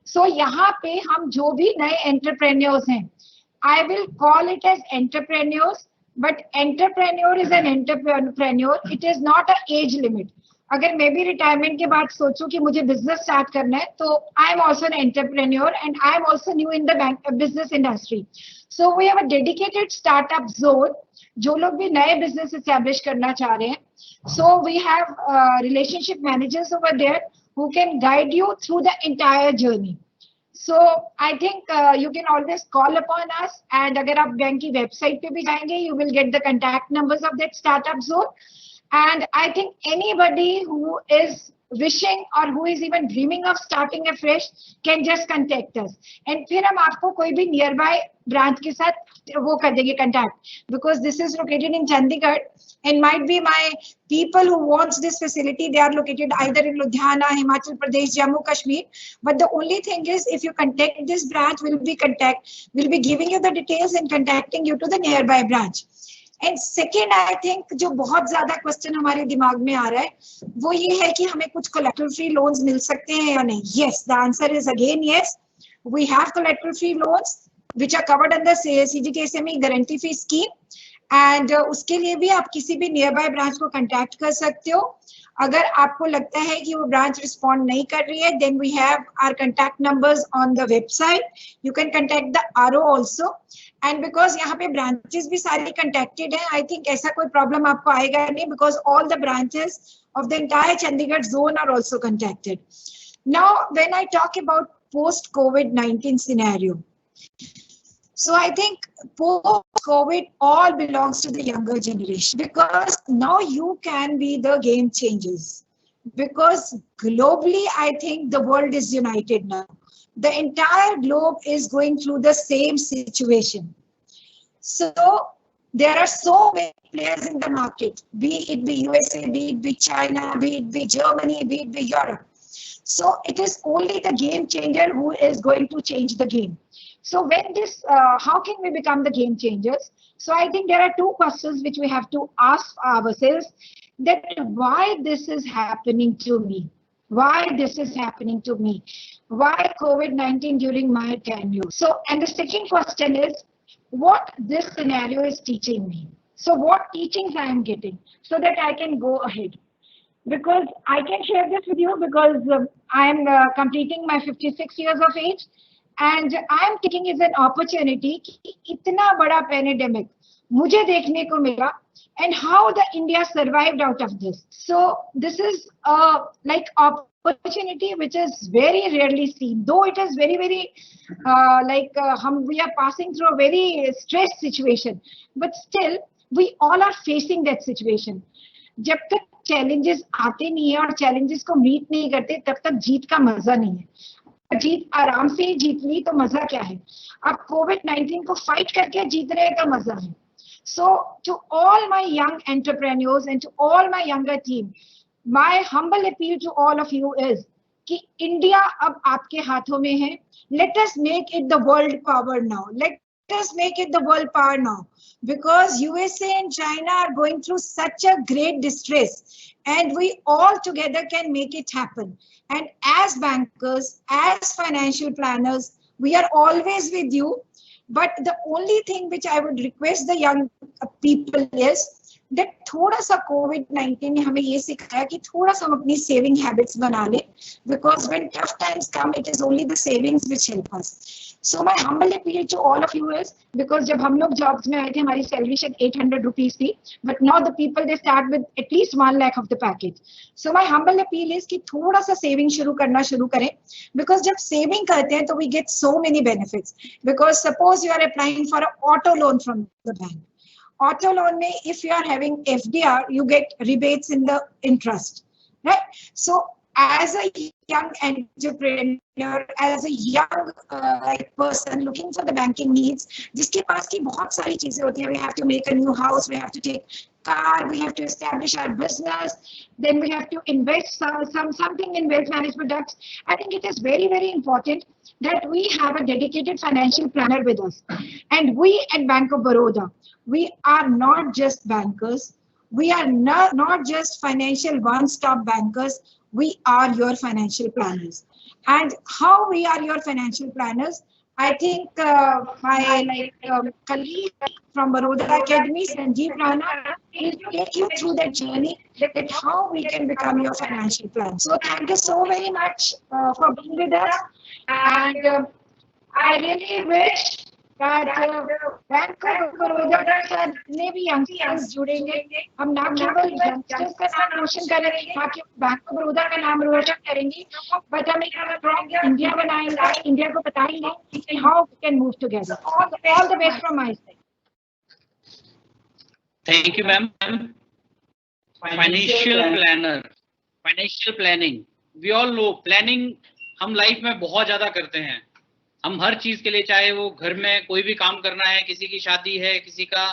So यहाँ पे हम जो भी नए entrepreneurs हैं, I will call it as entrepreneurs, but entrepreneur is an entrepreneur. It is not an age limit. अगर मैं भी रिटायरमेंट के बाद सोचूं कि मुझे बिजनेस स्टार्ट करना है, तो I am also an entrepreneur and I am also new in the business industry. So we have a dedicated startup zone, जो लोग भी नए बिजनेस एस्टैब्लिश करना चाह रहे हैं। So we have relationship managers over there who can guide you through the entire journey. So I think you can always call upon us, and अगर आप बैंक की वेबसाइट पे भी जाएंगे, you will get the contact numbers of that startup zone. And I think anybody who is wishing or who is even dreaming of starting afresh can just contact us. And फिर हम आपको कोई भी nearby branch के साथ वो कर देंगे contact, because this is located in Chandigarh and might be my people who wants this facility, they are located either in Ludhiana, Himachal Pradesh, Jammu Kashmir. But the only thing is, if you contact this branch, we'll be giving you the details and contacting you to the nearby branch. And second I think जो बहुत ज्यादा क्वेश्चन हमारे दिमाग में आ रहा है वो ये है कि हमें कुछ कोलैटरल फ्री लोन्स मिल सकते हैं या नहीं. Yes, the answer is again yes. We have collateral free loans which are covered under CGTMSE guarantee fee scheme. And उसके लिए भी आप किसी भी नियर बाय ब्रांच को कांटेक्ट कर सकते हो. अगर आपको लगता है कि वो ब्रांच रिस्पॉन्ड नहीं कर रही है, then we have our contact numbers on the website. You can contact the RO also. And because यहाँ पे ब्रांचेस भी सारी कांटेक्टेड है, आई थिंक ऐसा कोई प्रॉब्लम आपको आएगा नहीं, because all the branches of the entire Chandigarh zone are also contacted. Now when I talk about post COVID-19 scenario, so I think post-COVID all belongs to the younger generation, because now you can be the game changers. Because globally, I think the world is united now. The entire globe is going through the same situation. So there are so many players in the market, be it be USA, be it be China, be it be Germany, be it be Europe. So it is only the game changer who is going to change the game. So when this, how can we become the game changers? So I think there are two questions which we have to ask ourselves, that why this is happening to me? Why this is happening to me? Why COVID-19 during my tenure? So, and the second question is, what this scenario is teaching me? So what teachings I am getting so that I can go ahead? Because I can share this with you, because I am completing my 56 years of age. And I am taking as an opportunity कि इतना बड़ा pandemic मुझे देखने को मिला, and how the India survived out of this. So this is like opportunity which is very rarely seen. Though it is very we are passing through a very stressed situation, but still we all are facing that situation. जब तक challenges आते नहीं है और challenges को meet नहीं करते, तब तक जीत का मजा नहीं है. जीत आराम से जीत ली तो मजा क्या है, अब COVID-19 को फाइट करके जीतने का मजा है. So to all my young entrepreneurs and to all my younger team, my humble appeal to all of you is कि इंडिया अब आपके हाथों में है. Let us make it the world power now. Let us make it the world power now, because USA and China are going through such a great distress, and we all together can make it happen. And as bankers, as financial planners, we are always with you. But the only thing which I would request the young people is that थोड़ा सा COVID-19 ने हमें ये सिखाया कि थोड़ा सा हम अपनी saving habits बना लें, because when tough times come, it is only the savings which help us. So my humble appeal to all of you is, because जब हम लोग jobs में आए थे, हमारी salary शायद 800 rupees थी, but now the people they start with at least 1 lakh of the package. So my humble appeal is कि थोड़ा सा saving शुरू करना शुरू करें, because जब saving करते हैं तो we get so many benefits. Because suppose you are applying for an auto loan from the bank. Auto loan में if you are having FDR, you get rebates in the interest, right? So as a young entrepreneur, as a young person looking for the banking needs, जिसके पास की बहुत सारी चीजें होती हैं, we have to make a new house, we have to take car, we have to establish our business, then we have to invest something in wealth management products. I think it is very, very important that we have a dedicated financial planner with us. And we at Bank of Baroda, we are not just bankers, we are not just financial one-stop bankers, we are your financial planners. And how we are your financial planners, I think my colleague from Baroda Academy, Sanjeev Rana, will take you through that journey, that how we can become your financial plan. So thank you so very much for being with us. And I really wish that Bank of Baroda का जितने भी youngsters जुड़ेंगे, हम ना केवल youngsters का नाम रोशन करेंगे, ना केवल Bank of Baroda का नाम रोशन करेंगे, but हम एक strong India बनाएंगे, India को बताएंगे कि how we can move together. All the best from my side. Thank you, ma'am. Financial planner, financial planning. We all know planning हम लाइफ में बहुत ज्यादा करते हैं. हम हर चीज के लिए, चाहे वो घर में कोई भी काम करना है, किसी की शादी है, किसी का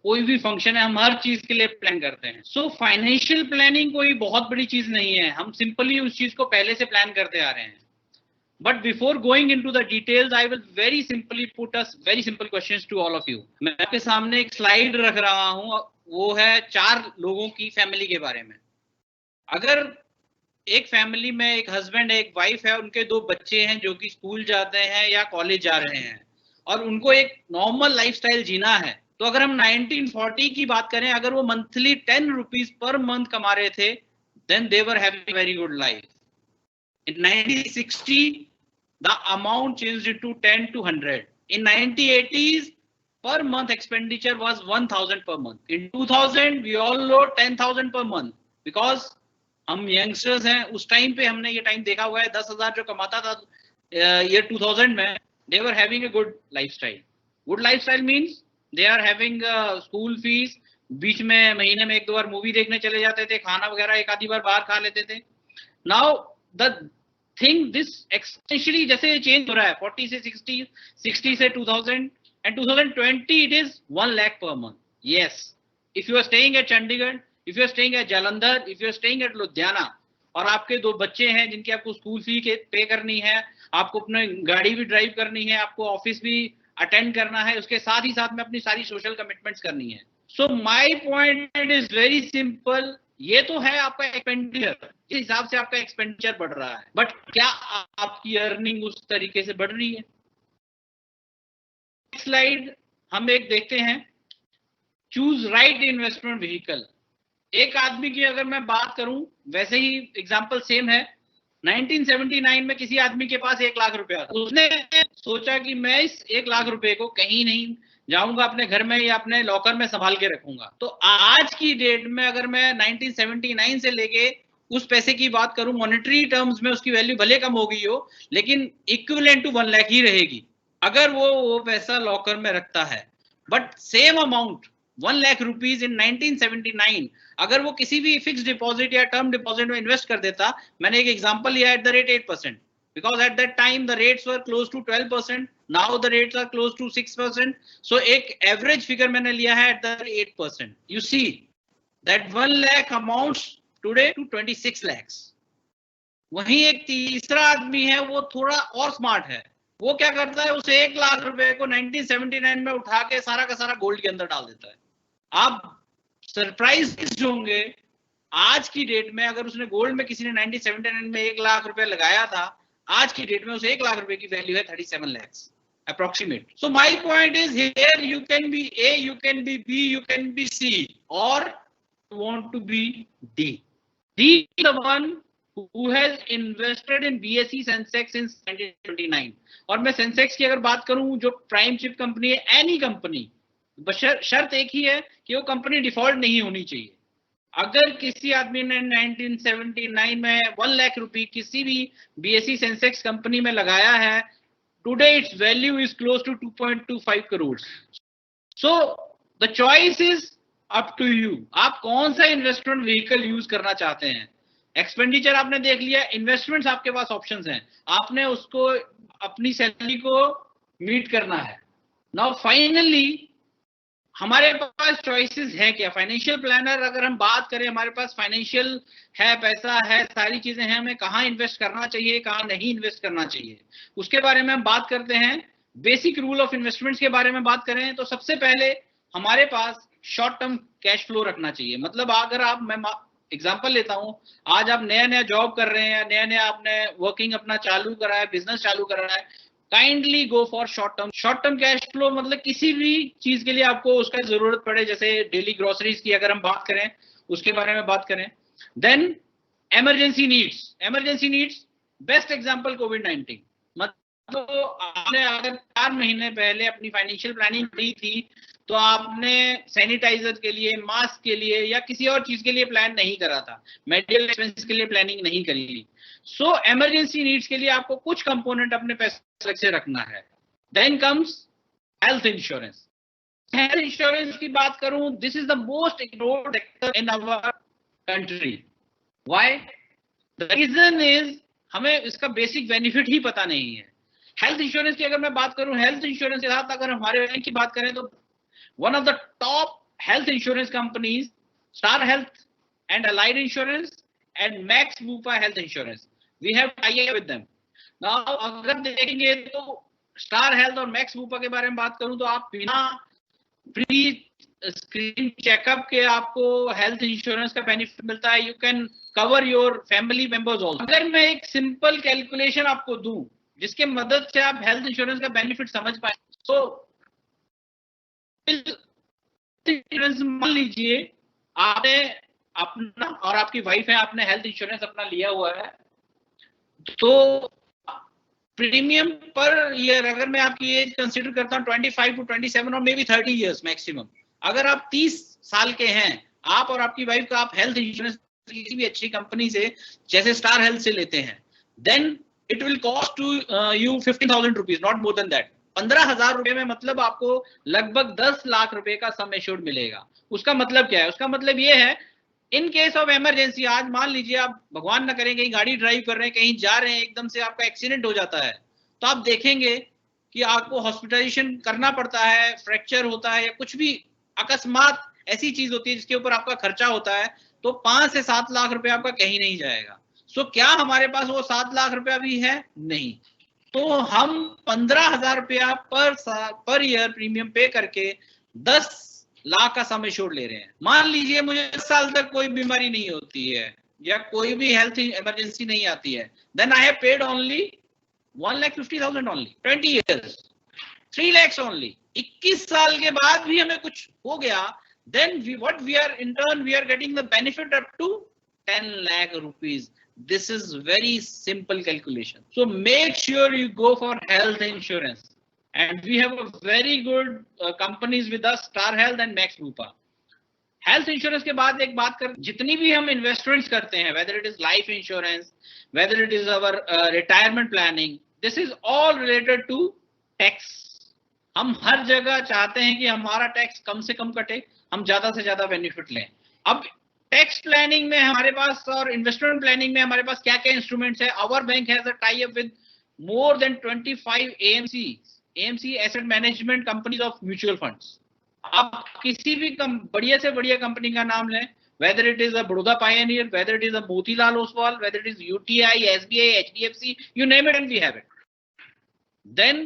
कोई भी फंक्शन है, हम हर चीज के लिए प्लान करते हैं. सो फाइनेंशियल प्लानिंग कोई बहुत बड़ी चीज नहीं है, हम सिंपली उस चीज को पहले से प्लान करते आ रहे हैं. But before going into the details, I will very simply put us very simple questions to all of you. मैं आपके सामने एक स्लाइड रख रहा हूँ, वो है 4 लोगों की फैमिली के बारे में. अगर एक फैमिली में एक हस्बैंड है, एक वाइफ है, उनके 2 बच्चे हैं जो कि स्कूल जाते हैं या कॉलेज जा रहे हैं और उनको एक नॉर्मल लाइफस्टाइल जीना है, तो अगर हम 1940 की बात करें, अगर वो मंथली 10 रुपीज पर मंथ कमा रहे थे, then they were having a very good life. In 1960 the amount changed into 10 to 100. In 1980s per month expenditure was 1000 per month. In 2000 we all know 10,000 per month, because हम यंगस्टर्स हैं, उस टाइम पे हमने ये टाइम देखा हुआ है. 10,000 जो कमाता था year 2000 में, they were having a good lifestyle. Good lifestyle means they are having school fees, बीच में महीने में 1-2 बार मूवी देखने चले जाते थे, खाना वगैरह एक आधी बार बाहर खा लेते थे. नाउ द थिंग दिस एक्सटेंशनली जैसे चेंज हो रहा है 40 से 60, 60 से 2000 and 2020 it is 1 lakh per month. Yes, if you are staying at Chandigarh, if you are staying at Jalandhar, if you are staying at Ludhiana और आपके 2 बच्चे हैं जिनकी आपको स्कूल फी पे करनी है, आपको अपनी गाड़ी भी ड्राइव करनी है, आपको ऑफिस भी अटेंड करना है, उसके साथ ही साथ में अपनी सारी सोशल कमिटमेंट्स करनी है. So my point is very simple. ये तो है आपका एक्सपेंडिचर, जिस हिसाब से आपका एक्सपेंडिचर बढ़ रहा है, बट क्या आपकी अर्निंग उस तरीके से बढ़ रही है? स्लाइड हम एक देखते हैं, चूज राइट इन्वेस्टमेंट व्हीकल. एक आदमी की अगर मैं बात करूं, वैसे ही एग्जांपल सेम है. 1979 में किसी आदमी के पास 1 लाख रुपया था. उसने सोचा कि मैं इस 1 लाख रुपए को कहीं नहीं जाऊंगा, अपने घर में या अपने लॉकर में संभाल के रखूंगा. तो आज की डेट में अगर मैं 1979 से लेके उस पैसे की बात करूं, मॉनेटरी टर्म्स में उसकी वैल्यू भले कम हो गई हो, लेकिन इक्विवेलेंट टू 1 लाख ही रहेगी अगर वो पैसा लॉकर में रखता है. But same amount 1 lakh rupees in 1979 अगर वो किसी भी फिक्स डिपॉजिट या टर्म डिपॉजिट में इन्वेस्ट कर देता, मैंने एक एग्जांपल लिया at the rate 8%, because at that time the rates were close to 12%, now the rates are close to 6%. so एक average figure मैंने लिया है at the 8%. you see that 1 lakh amounts today to 26 lakhs. वहीं एक तीसरा आदमी है, वो थोड़ा और स्मार्ट है. वो क्या करता है, उसे 1 लाख रुपए को 1979 में उठा के सारा का सारा गोल्ड के अंदर डाल देता है. आप सरप्राइज होंगे, आज की डेट में अगर उसने गोल्ड में किसी ने 1979 में 1 लाख रुपए लगाया था, आज की डेट में उसे 1 लाख रुपए की वैल्यू है 37 lakhs approximate. So my point is here you can be A, you can be B, you can be C, or you want to be D. D is the one who has invested in BSE Sensex since 1929. और मैं सेंसेक्स की अगर बात करूं, जो प्राइम चिप कंपनी है, एनी कंपनी, शर्त एक ही है कि वो कंपनी डिफॉल्ट नहीं होनी चाहिए. अगर किसी आदमी ने 1979 में 1 लाख रुपए किसी भी BSE सेंसेक्स कंपनी में लगाया है, today its value is close to 2.25 crore. So the choice is up to you. आप कौन सा इन्वेस्टमेंट व्हीकल यूज करना चाहते हैं. एक्सपेंडिचर आपने देख लिया, इन्वेस्टमेंट्स आपके पास ऑप्शंस हैं, आपने उसको अपनी सैलरी को मीट करना है. नाउ फाइनली हमारे पास चॉइसेस है क्या. फाइनेंशियल प्लानर अगर हम बात करें, हमारे पास फाइनेंशियल है, पैसा है, सारी चीजें हैं, हमें कहाँ इन्वेस्ट करना चाहिए, कहाँ नहीं इन्वेस्ट करना चाहिए, उसके बारे में हम बात करते हैं. बेसिक रूल ऑफ इन्वेस्टमेंट्स के बारे में बात करें तो सबसे पहले हमारे पास शॉर्ट टर्म कैश फ्लो रखना चाहिए. मतलब अगर आप, मैं एग्जांपल लेता हूं, आज आप नया नया जॉब कर रहे हैं, नया नया आपने वर्किंग अपना चालू करा है, बिजनेस चालू कर रहा है, kindly go for short term. Short term cash flow मतलब किसी भी चीज के लिए आपको उसका जरूरत पड़े, जैसे डेली ग्रोसरीज की अगर हम बात करें, उसके बारे में बात करें. Then emergency needs. Emergency needs best example कोविड-19. मतलब आपने अगर 4 महीने पहले अपनी फाइनेंशियल प्लानिंग की थी, तो आपने सैनिटाइजर के लिए, मास्क के लिए या किसी और चीज के लिए प्लान नहीं करा था, मेडिकल एक्सपेंसेस के लिए प्लानिंग नहीं करी. सो इमरजेंसी नीड्स के लिए आपको कुछ कंपोनेंट अपने पैसे से रखना है. Then comes health insurance. Health insurance की बात करूं, this is the most ignored sector in our country. Why? The reason is हमें इसका बेसिक बेनिफिट ही पता नहीं है. हेल्थ इंश्योरेंस की अगर मैं बात करूं, हेल्थ इंश्योरेंस के साथ अगर हमारे बैंक की बात करें तो one of the top health insurance companies, Star Health and Allied Insurance and Max Bupa Health Insurance, we have tie-up with them. Now अगर देखेंगे तो स्टार हेल्थ और मैक्स बूपा के बारे में बात करूं तो आप बिना प्री स्क्रीन चेकअप के आपको हेल्थ इंश्योरेंस का बेनिफिट मिलता है। You can cover your family members also. अगर मैं एक सिंपल कैलकुलेशन आपको दूं जिसके मदद से आप हेल्थ इंश्योरेंस का बेनिफिट समझ पाए, तो मान लीजिए आपने अपना और आपकी वाइफ है, आपने हेल्थ इंश्योरेंस अपना लिया हुआ है, तो प्रीमियम पर ईयर अगर मैं आपकी एज कंसीडर करता हूं 25 to 27 और मे बी 30 इयर्स मैक्सिमम, अगर आप 30 साल के हैं, आप और आपकी वाइफ का आप हेल्थ इंश्योरेंस किसी भी अच्छी कंपनी से जैसे स्टार हेल्थ से लेते हैं, then it will cost to you 15,000 rupees, not more than that. 15,000 रुपए में मतलब आपको लगभग 10 लाख रुपए का सम एश्योर्ड मिलेगा। उसका मतलब क्या है? उसका मतलब ये है इन केस ऑफ इमरजेंसी, आज मान लीजिए आप भगवान ना करें कहीं गाड़ी ड्राइव कर रहे हैं, कहीं जा रहे हैं, एकदम से आपका एक्सीडेंट हो जाता है, तो आप देखेंगे कि आपको हॉस्पिटलाइजेशन करना पड़ता है, फ्रैक्चर होता है या कुछ भी अकस्मात ऐसी चीज होती है जिसके ऊपर आपका खर्चा होता है, तो 5 से 7 लाख रुपए आपका कहीं नहीं जाएगा। सो क्या हमारे पास वो 7 लाख रुपया भी है? नहीं। तो हम 15,000 रुपया पर ईयर प्रीमियम पे करके 10 लाख का सम एश्योर्ड ले रहे हैं। मान लीजिए मुझे 10 साल तक कोई बीमारी नहीं होती है या कोई भी हेल्थ इमरजेंसी नहीं आती है, then I have paid only 1,50,000 only 20 years, 3 lakhs only. 21 साल के बाद भी हमें कुछ हो गया, then we are getting the benefit up to 10 lakh rupees. This is very simple calculation. So make sure you go for health insurance. And we have a very good companies with us, Star Health and Max Bupa. Health insurance के बाद एक बात कर, जितनी भी हम इन्वेस्टमेंट्स करते हैं, whether it is life insurance, whether it is our retirement planning, this is all related to tax. हम हर जगह चाहते हैं कि हमारा टैक्स कम से कम कटे, हम ज्यादा से ज्यादा बेनिफिट लें। अब टैक्स प्लानिंग में हमारे पास और इन्वेस्टमेंट प्लानिंग में हमारे पास क्या क्या इंस्ट्रूमेंट्स है? Our bank has a tie up with more than 25 AMC asset management companies of mutual funds. आप किसी भी बढ़िया से बढ़िया कंपनी का नाम लें, whether it is a Baroda Pioneer, whether it is a Motilal Oswal, whether it is UTI, SBI, HDFC, you name it and we have it. Then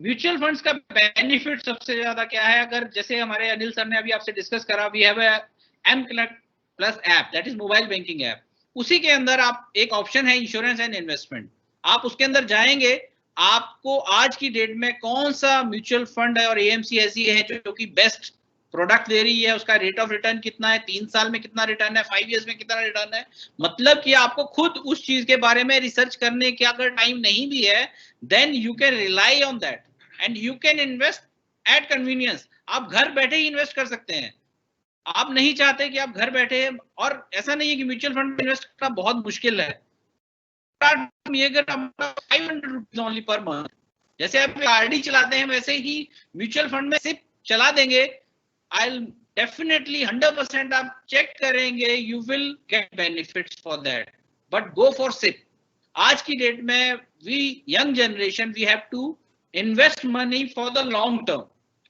mutual funds का बेनिफिट सबसे ज्यादा क्या है? अगर जैसे हमारे अनिल सर ने अभी आपसे डिस्कस करा, we have a M-Connect plus app, that is mobile banking app. उसी के अंदर आप एक ऑप्शन है इंश्योरेंस एंड इन्वेस्टमेंट, आप उसके अंदर जाएंगे, आपको आज की डेट में कौन सा म्यूचुअल फंड है और एएमसी ऐसी है जो कि बेस्ट प्रोडक्ट दे रही है, उसका रेट ऑफ रिटर्न कितना है, 3 साल में कितना रिटर्न है, 5 इयर्स में कितना रिटर्न है। मतलब कि आपको खुद उस चीज के बारे में रिसर्च करने की अगर टाइम नहीं भी है, then you can rely on that and you can invest at convenience. आप घर बैठे ही इन्वेस्ट कर सकते हैं। आप नहीं चाहते कि आप घर बैठे, और ऐसा नहीं है कि म्यूचुअल फंड में इन्वेस्ट करना बहुत मुश्किल है। 500 रुपीज ओनली पर मंथ, जैसे आप आरडी चलाते हैं वैसे ही म्यूचुअल फंड में सिर्फ चला देंगे। आई डेफिनेटली 100% आप चेक करेंगे, you will get benefits for that, but go for SIP. आज की डेट में we young generation we have to invest money for the long term,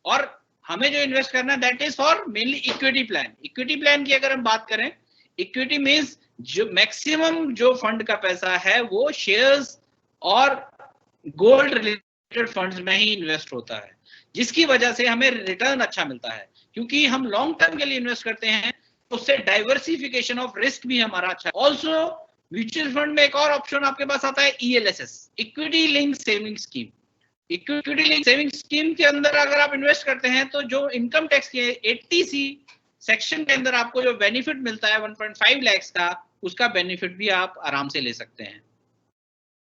और हमें जो इन्वेस्ट करना है that is for mainly equity plan. Equity plan की अगर हम बात करें, इक्विटी मींस जो मैक्सिमम जो फंड का पैसा है वो शेयर्स और गोल्ड रिलेटेड फंड्स में ही इन्वेस्ट होता है, जिसकी वजह से हमें रिटर्न अच्छा मिलता है। क्योंकि हम लॉन्ग टर्म के लिए इन्वेस्ट करते हैं, उससे डाइवर्सिफिकेशन ऑफ रिस्क भी हमारा अच्छा है। ऑल्सो म्यूचुअल फंड में एक और ऑप्शन आपके पास आता है ELSS, equity link saving scheme. Equity link saving scheme के अंदर अगर आप इन्वेस्ट करते हैं तो जो इनकम टैक्स के 80C सेक्शन के अंदर आपको जो बेनिफिट मिलता है 1.5 लाख का, उसका बेनिफिट भी आप आराम से ले सकते हैं।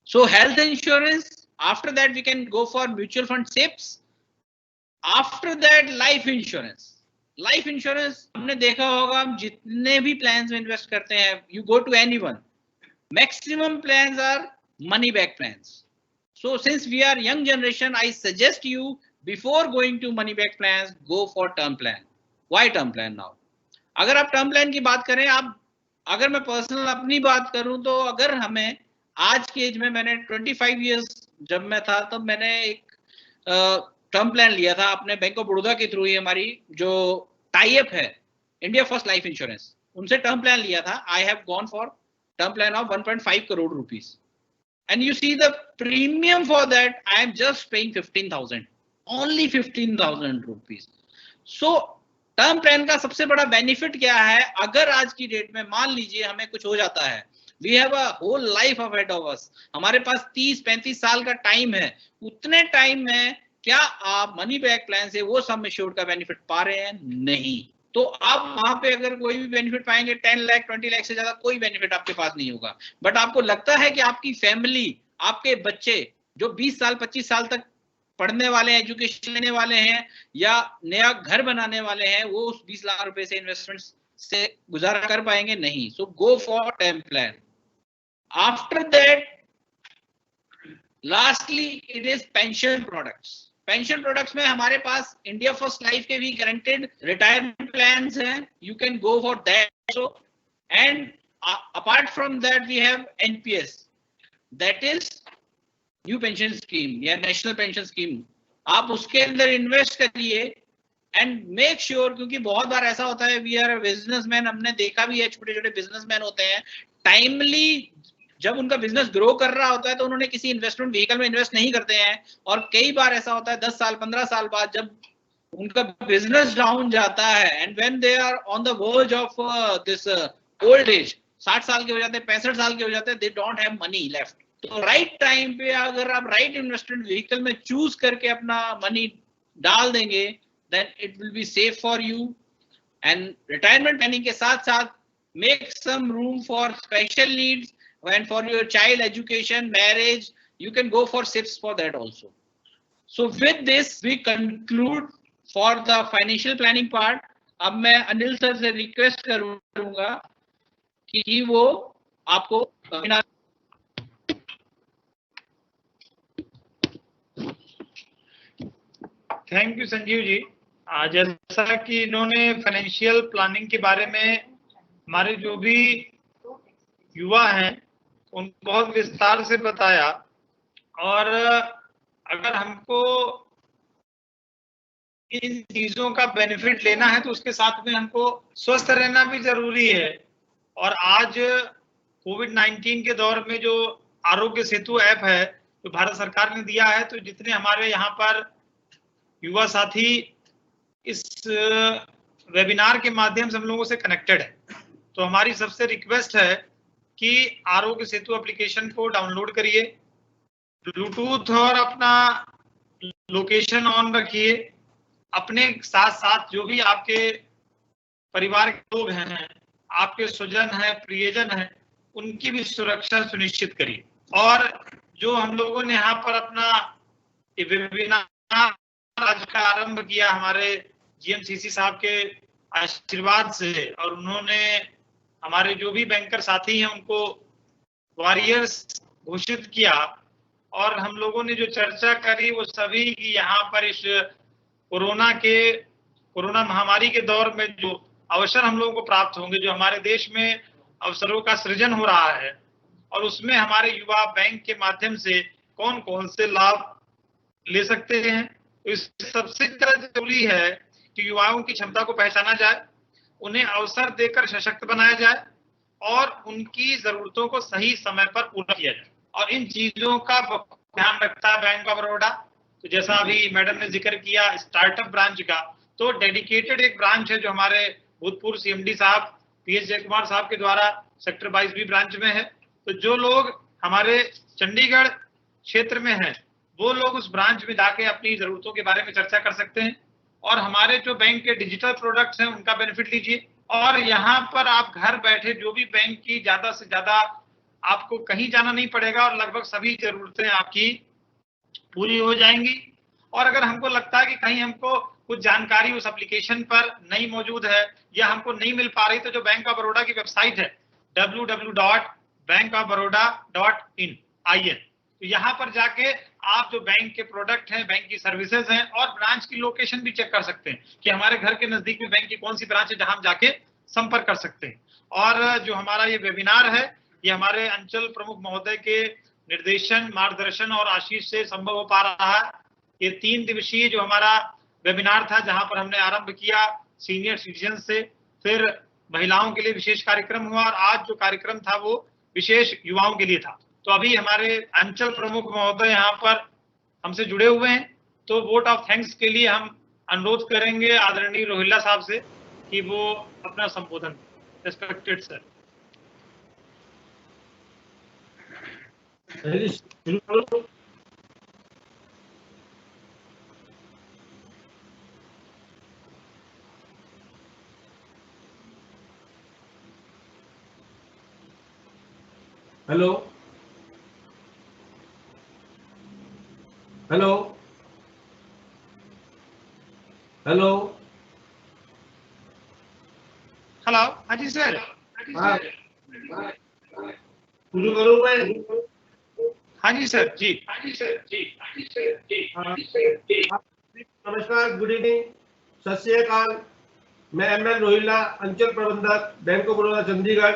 So health insurance, after that we can go for mutual fund SIPs, after that life insurance. Life insurance हमने देखा होगा, हम जितने भी प्लान्स में इन्वेस्ट करते हैं, you go to anyone, maximum plans are money back plans. So since we are young generation, I suggest you before going to money back plans, go for term plan. Why term plan now? अगर आप टर्म प्लान की बात करें, आप अगर मैं पर्सनल अपनी बात करूं तो अगर हमें आज के एज में, मैंने 25 इयर्स जब मैं था तब मैंने एक टर्म प्लान लिया था अपने बैंक ऑफ बड़ौदा के थ्रू ही, हमारी जो टाई अप है इंडिया फर्स्ट लाइफ इंश्योरेंस, उनसे टर्म प्लान लिया था। I have gone for term plan of 1.5 crore rupees. and you see the premium for that, I am just paying 15,000, only 15,000 rupees. So term plan का सबसे बड़ा बेनिफिट क्या है? अगर आज की डेट में मान लीजिए हमें कुछ हो जाता है, we have a whole life ahead of us, हमारे पास 30-35 साल का टाइम है, उतने टाइम में क्या आप मनी बैक प्लान से वो सम एश्योर्ड का बेनिफिट पा रहे हैं? नहीं। तो आप वहां पे अगर कोई भी बेनिफिट पाएंगे 10 लाख 20 लाख से ज्यादा कोई बेनिफिट आपके पास नहीं होगा। बट आपको लगता है कि आपकी फैमिली, आपके बच्चे जो 20 साल 25 साल तक पढ़ने वाले हैं, एजुकेशन लेने वाले हैं या नया घर बनाने वाले हैं, वो उस 20 लाख रुपए से इन्वेस्टमेंट से गुजारा कर पाएंगे? नहीं। So go for term plan. After that lastly it is pension products. Pension products में हमारे पास इंडिया फर्स्ट लाइफ के भी गारंटेड रिटायरमेंट प्लान्स हैं, you can go for that also. And apart from that we have NPS, that is new pension scheme या नेशनल पेंशन स्कीम। आप उसके अंदर इन्वेस्ट करिए एंड मेक श्योर, क्योंकि बहुत बार ऐसा होता है, वी आर बिजनेसमैन, हमने देखा भी है, छोटे छोटे बिजनेसमैन होते हैं, टाइमली जब उनका बिजनेस ग्रो कर रहा होता है तो उन्होंने किसी इन्वेस्टमेंट व्हीकल में इन्वेस्ट नहीं करते हैं, और कई बार ऐसा होता है 10 साल 15 साल बाद जब उनका बिजनेस डाउन जाता है and when they are on the verge of this old age, 60 साल के हो जाते हैं, 65 साल के हो जाते हैं, they don't have money left. तो राइट टाइम पे अगर आप राइट इन्वेस्टमेंट व्हीकल में चूज करके अपना मनी डाल देंगे, then it will be safe for you. And retirement planning के साथ साथ make some room for special needs and for your child education, marriage, you can go for SIPs for that also. So with this we conclude for the financial planning part. अब मैं अनिल सर से रिक्वेस्ट करूंगा कि वो आपको थैंक यू संजीव जी। जैसा कि इन्होंने फाइनेंशियल प्लानिंग के बारे में हमारे जो भी युवा हैं उन बहुत विस्तार से बताया, और अगर हमको इन चीजों का बेनिफिट लेना है तो उसके साथ में हमको स्वस्थ रहना भी जरूरी है। और आज कोविड-19 के दौर में जो आरोग्य सेतु ऐप है जो भारत सरकार ने दिया है, तो जितने हमारे यहाँ पर युवा साथी इस वेबिनार के माध्यम से हम लोगों से कनेक्टेड है, तो हमारी सबसे रिक्वेस्ट है कि आरोग्य सेतु एप्लीकेशन को डाउनलोड करिए, ब्लूटूथ और अपना लोकेशन ऑन रखिए, अपने साथ साथ जो भी आपके परिवार के लोग हैं, आपके स्वजन हैं, प्रियजन हैं, उनकी भी सुरक्षा सुनिश्चित करिए। और जो हम लोगों ने यहाँ पर अपना वेबिनार आज का आरंभ किया हमारे जीएमसीसी साहब के आशीर्वाद से, और उन्होंने हमारे जो भी बैंकर साथी हैं उनको वॉरियर्स घोषित किया, और हम लोगों ने जो चर्चा करी वो सभी की यहाँ पर इस कोरोना महामारी के दौर में जो अवसर हम लोगों को प्राप्त होंगे, जो हमारे देश में अवसरों का सृजन हो रहा है, और उसमें हमारे युवा बैंक के माध्यम से कौन कौन से लाभ ले सकते हैं। तो इस सबसे जरूरी है कि युवाओं की क्षमता को पहचाना जाए, उन्हें अवसर देकर सशक्त बनाया जाए और उनकी जरूरतों को सही समय पर पूरा किया जाए। और इन चीजों का ध्यान रखता है बैंक ऑफ बड़ौदा। तो जैसा अभी मैडम ने जिक्र किया स्टार्टअप ब्रांच का, तो डेडिकेटेड एक ब्रांच है जो हमारे भूतपूर्व सीएमडी साहब पीएस जयकुमार साहब के द्वारा सेक्टर 22 ब्रांच में है। तो जो लोग हमारे चंडीगढ़ क्षेत्र में हैं वो लोग उस ब्रांच में जाके अपनी जरूरतों के बारे में चर्चा कर सकते हैं, और हमारे जो बैंक के डिजिटल प्रोडक्ट्स हैं उनका बेनिफिट लीजिए। और यहाँ पर आप घर बैठे जो भी बैंक की ज्यादा से ज्यादा आपको कहीं जाना नहीं पड़ेगा, और लगभग सभी जरूरतें आपकी पूरी हो जाएंगी। और अगर हमको लगता है कि कहीं हमको कुछ जानकारी उस एप्लीकेशन पर नहीं मौजूद है या हमको नहीं मिल पा रही, तो जो बैंक ऑफ बड़ौदा की वेबसाइट है www.bankofbaroda.in, तो यहाँ पर जाके आप जो बैंक के प्रोडक्ट हैं, बैंक की सर्विसेज हैं, और ब्रांच की लोकेशन भी चेक कर सकते हैं कि हमारे घर के नजदीक में बैंक की कौन सी ब्रांच है जहां हम जाके संपर्क कर सकते हैं। और जो हमारा ये वेबिनार है ये हमारे अंचल प्रमुख महोदय के निर्देशन, मार्गदर्शन और आशीष से संभव हो पा रहा है। ये 3 दिवसीय जो हमारा वेबिनार था, जहां पर हमने आरंभ किया सीनियर सिटीजन से, फिर महिलाओं के लिए विशेष कार्यक्रम हुआ, और आज जो कार्यक्रम था वो विशेष युवाओं के लिए था। तो अभी हमारे अंचल प्रमुख महोदय यहाँ पर हमसे जुड़े हुए हैं, तो वोट ऑफ थैंक्स के लिए हम अनुरोध करेंगे आदरणीय रोहिल्ला साहब से कि वो अपना संबोधन। Respected sir. Hello hello hello hello, हाँ जी सर। शुरू करूँ मैं? हाँ जी सर। जी नमस्कार, गुड इवनिंग, सत श्री अकाल। मैं एमएल रोहिल्ला, अंचल प्रबंधक, बैंक ऑफ बड़ौदा चंडीगढ़,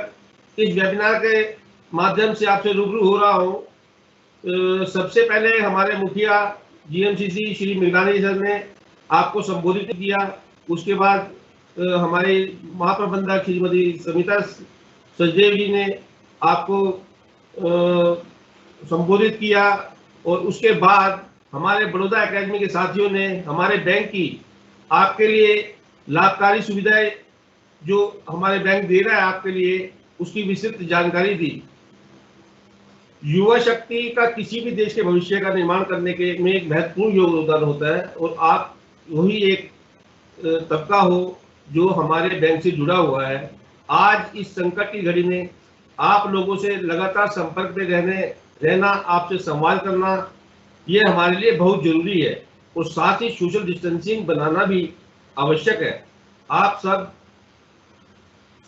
इस वेबिनार के माध्यम से आपसे रूबरू हो रहा हूँ। सबसे पहले हमारे मुखिया जीएमसीसी श्री मिगलानी सर ने आपको संबोधित किया। उसके बाद हमारे महाप्रबंधक श्रीमती समिता सचदेव जी ने आपको संबोधित किया, और उसके बाद हमारे बड़ौदा एकेडमी के साथियों ने हमारे बैंक की आपके लिए लाभकारी सुविधाएं जो हमारे बैंक दे रहा है आपके लिए, उसकी विस्तृत जानकारी दी। युवा शक्ति का किसी भी देश के भविष्य का निर्माण करने के में एक महत्वपूर्ण योगदान होता है, और आप वही एक तबका हो जो हमारे बैंक से जुड़ा हुआ है। आज इस संकट की घड़ी में आप लोगों से लगातार संपर्क में रहना, आपसे संवाद करना, ये हमारे लिए बहुत जरूरी है, और साथ ही सोशल डिस्टेंसिंग बनाना भी आवश्यक है। आप सब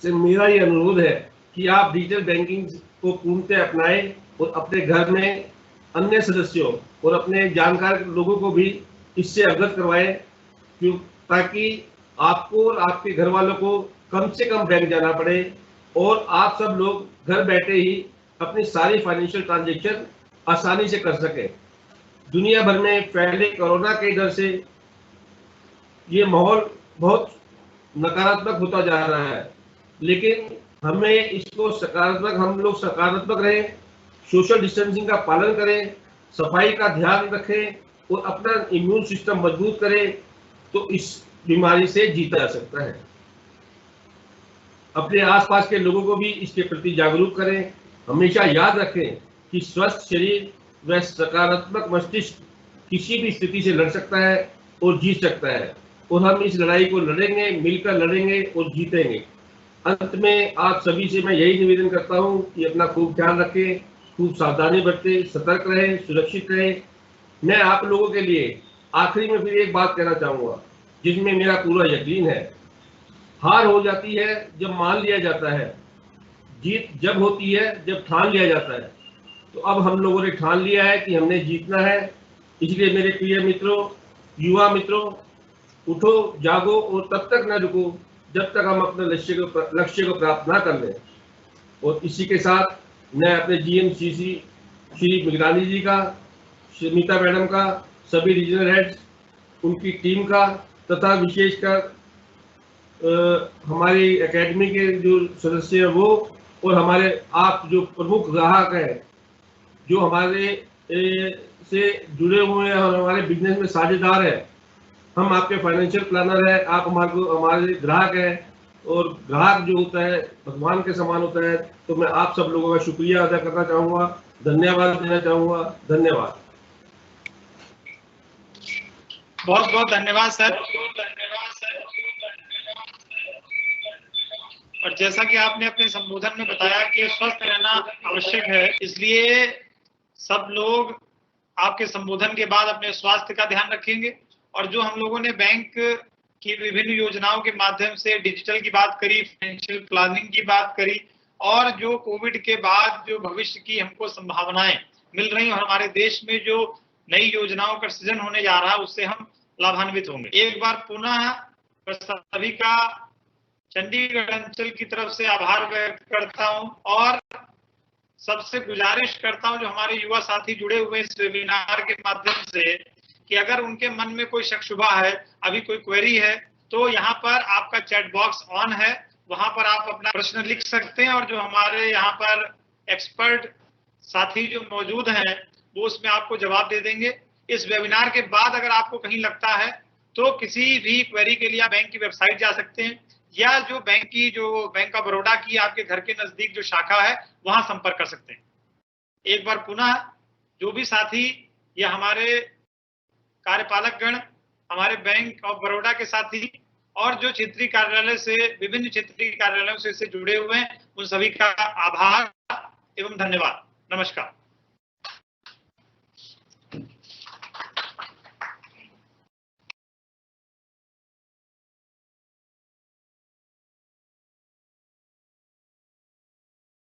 से मेरा ये अनुरोध है कि आप डिजिटल बैंकिंग को पूर्णतः अपनाएं और अपने घर में अन्य सदस्यों और अपने जानकार लोगों को भी इससे अवगत करवाएं, ताकि आपको और आपके घर वालों को कम से कम बैंक जाना पड़े, और आप सब लोग घर बैठे ही अपनी सारी फाइनेंशियल ट्रांजैक्शन आसानी से कर सकें। दुनिया भर में फैले कोरोना के डर से ये माहौल बहुत नकारात्मक होता जा रहा है, लेकिन हमें इसको हम लोग सकारात्मक रहें, सोशल डिस्टेंसिंग का पालन करें, सफाई का ध्यान रखें और अपना इम्यून सिस्टम मजबूत करें, तो इस बीमारी से जीता जा सकता है। अपने आसपास के लोगों को भी इसके प्रति जागरूक करें। हमेशा याद रखें कि स्वस्थ शरीर व सकारात्मक मस्तिष्क किसी भी स्थिति से लड़ सकता है और जीत सकता है, और हम इस लड़ाई को लड़ेंगे, मिलकर लड़ेंगे और जीतेंगे। अंत में आप सभी से मैं यही निवेदन करता हूं कि अपना खूब ध्यान रखें, खूब सावधानी बरतें, सतर्क रहें, सुरक्षित रहें। मैं आप लोगों के लिए आखिरी में फिर एक बात कहना चाहूँगा जिसमें मेरा पूरा यकीन है। हार हो जाती है जब मान लिया जाता है, जीत जब होती है जब ठान लिया जाता है। तो अब हम लोगों ने ठान लिया है कि हमने जीतना है। इसलिए मेरे प्रिय मित्रों, युवा मित्रों, उठो, जागो और तब तक न रुको जब तक हम अपने लक्ष्य को प्राप्त ना कर लें। और इसी के साथ मैं अपने जीएमसीसी श्री मिगलानी जी का, समिता मैडम का, सभी रीजनल हेड्स, उनकी टीम का, तथा विशेषकर हमारी एकेडमी के जो सदस्य हैं वो, और हमारे आप जो प्रमुख ग्राहक हैं जो हमारे से जुड़े हुए हैं और हमारे बिजनेस में साझेदार हैं। हम आपके फाइनेंशियल प्लानर हैं, आप हमारे ग्राहक हैं, और ग्राहक जो होता है भगवान के समान होता है। तो मैं आप सब लोगों का शुक्रिया अदा करना चाहूँगा, धन्यवाद देना चाहूँगा। धन्यवाद। बहुत बहुत धन्यवाद सर। और जैसा कि आपने अपने संबोधन में बताया कि स्वस्थ रहना आवश्यक है, इसलिए सब लोग आपके संबोधन के बाद अपने स्वास्थ्य का ध्यान रखेंगे। और जो हम लोगों ने बैंक की विभिन्न योजनाओं के माध्यम से डिजिटल की बात करी, फाइनेंशियल प्लानिंग की बात करी, और जो कोविड के बाद जो भविष्य की हमको संभावनाएं मिल रही और हमारे देश में जो नई योजनाओं का सृजन होने जा रहा है, उससे हम लाभान्वित होंगे। एक बार पुनः सभी का चंडीगढ़ अंचल की तरफ से आभार व्यक्त करता हूं, और सबसे गुजारिश करता हूं जो हमारे युवा साथी जुड़े हुए इस वेबिनार के माध्यम से, कि अगर उनके मन में कोई शक शुबा है, अभी कोई क्वेरी है, तो यहाँ पर आपका चैट बॉक्स ऑन है, वहां पर आप अपना प्रश्न लिख सकते हैं, और जो हमारे यहाँ पर एक्सपर्ट साथी जो मौजूद हैं वो उसमें आपको जवाब दे देंगे। इस वेबिनार के बाद अगर आपको कहीं लगता है तो किसी भी क्वेरी के लिए आप बैंक की वेबसाइट जा सकते हैं, या जो बैंक ऑफ बड़ौदा की आपके घर के नजदीक जो शाखा है वहां संपर्क कर सकते हैं। एक बार पुनः जो भी साथी या हमारे कार्यपालक गण, हमारे बैंक ऑफ बड़ौदा के साथी और जो क्षेत्रीय कार्यालय से, विभिन्न क्षेत्रीय कार्यालयों से जुड़े हुए हैं, उन सभी का आभार एवं धन्यवाद। नमस्कार।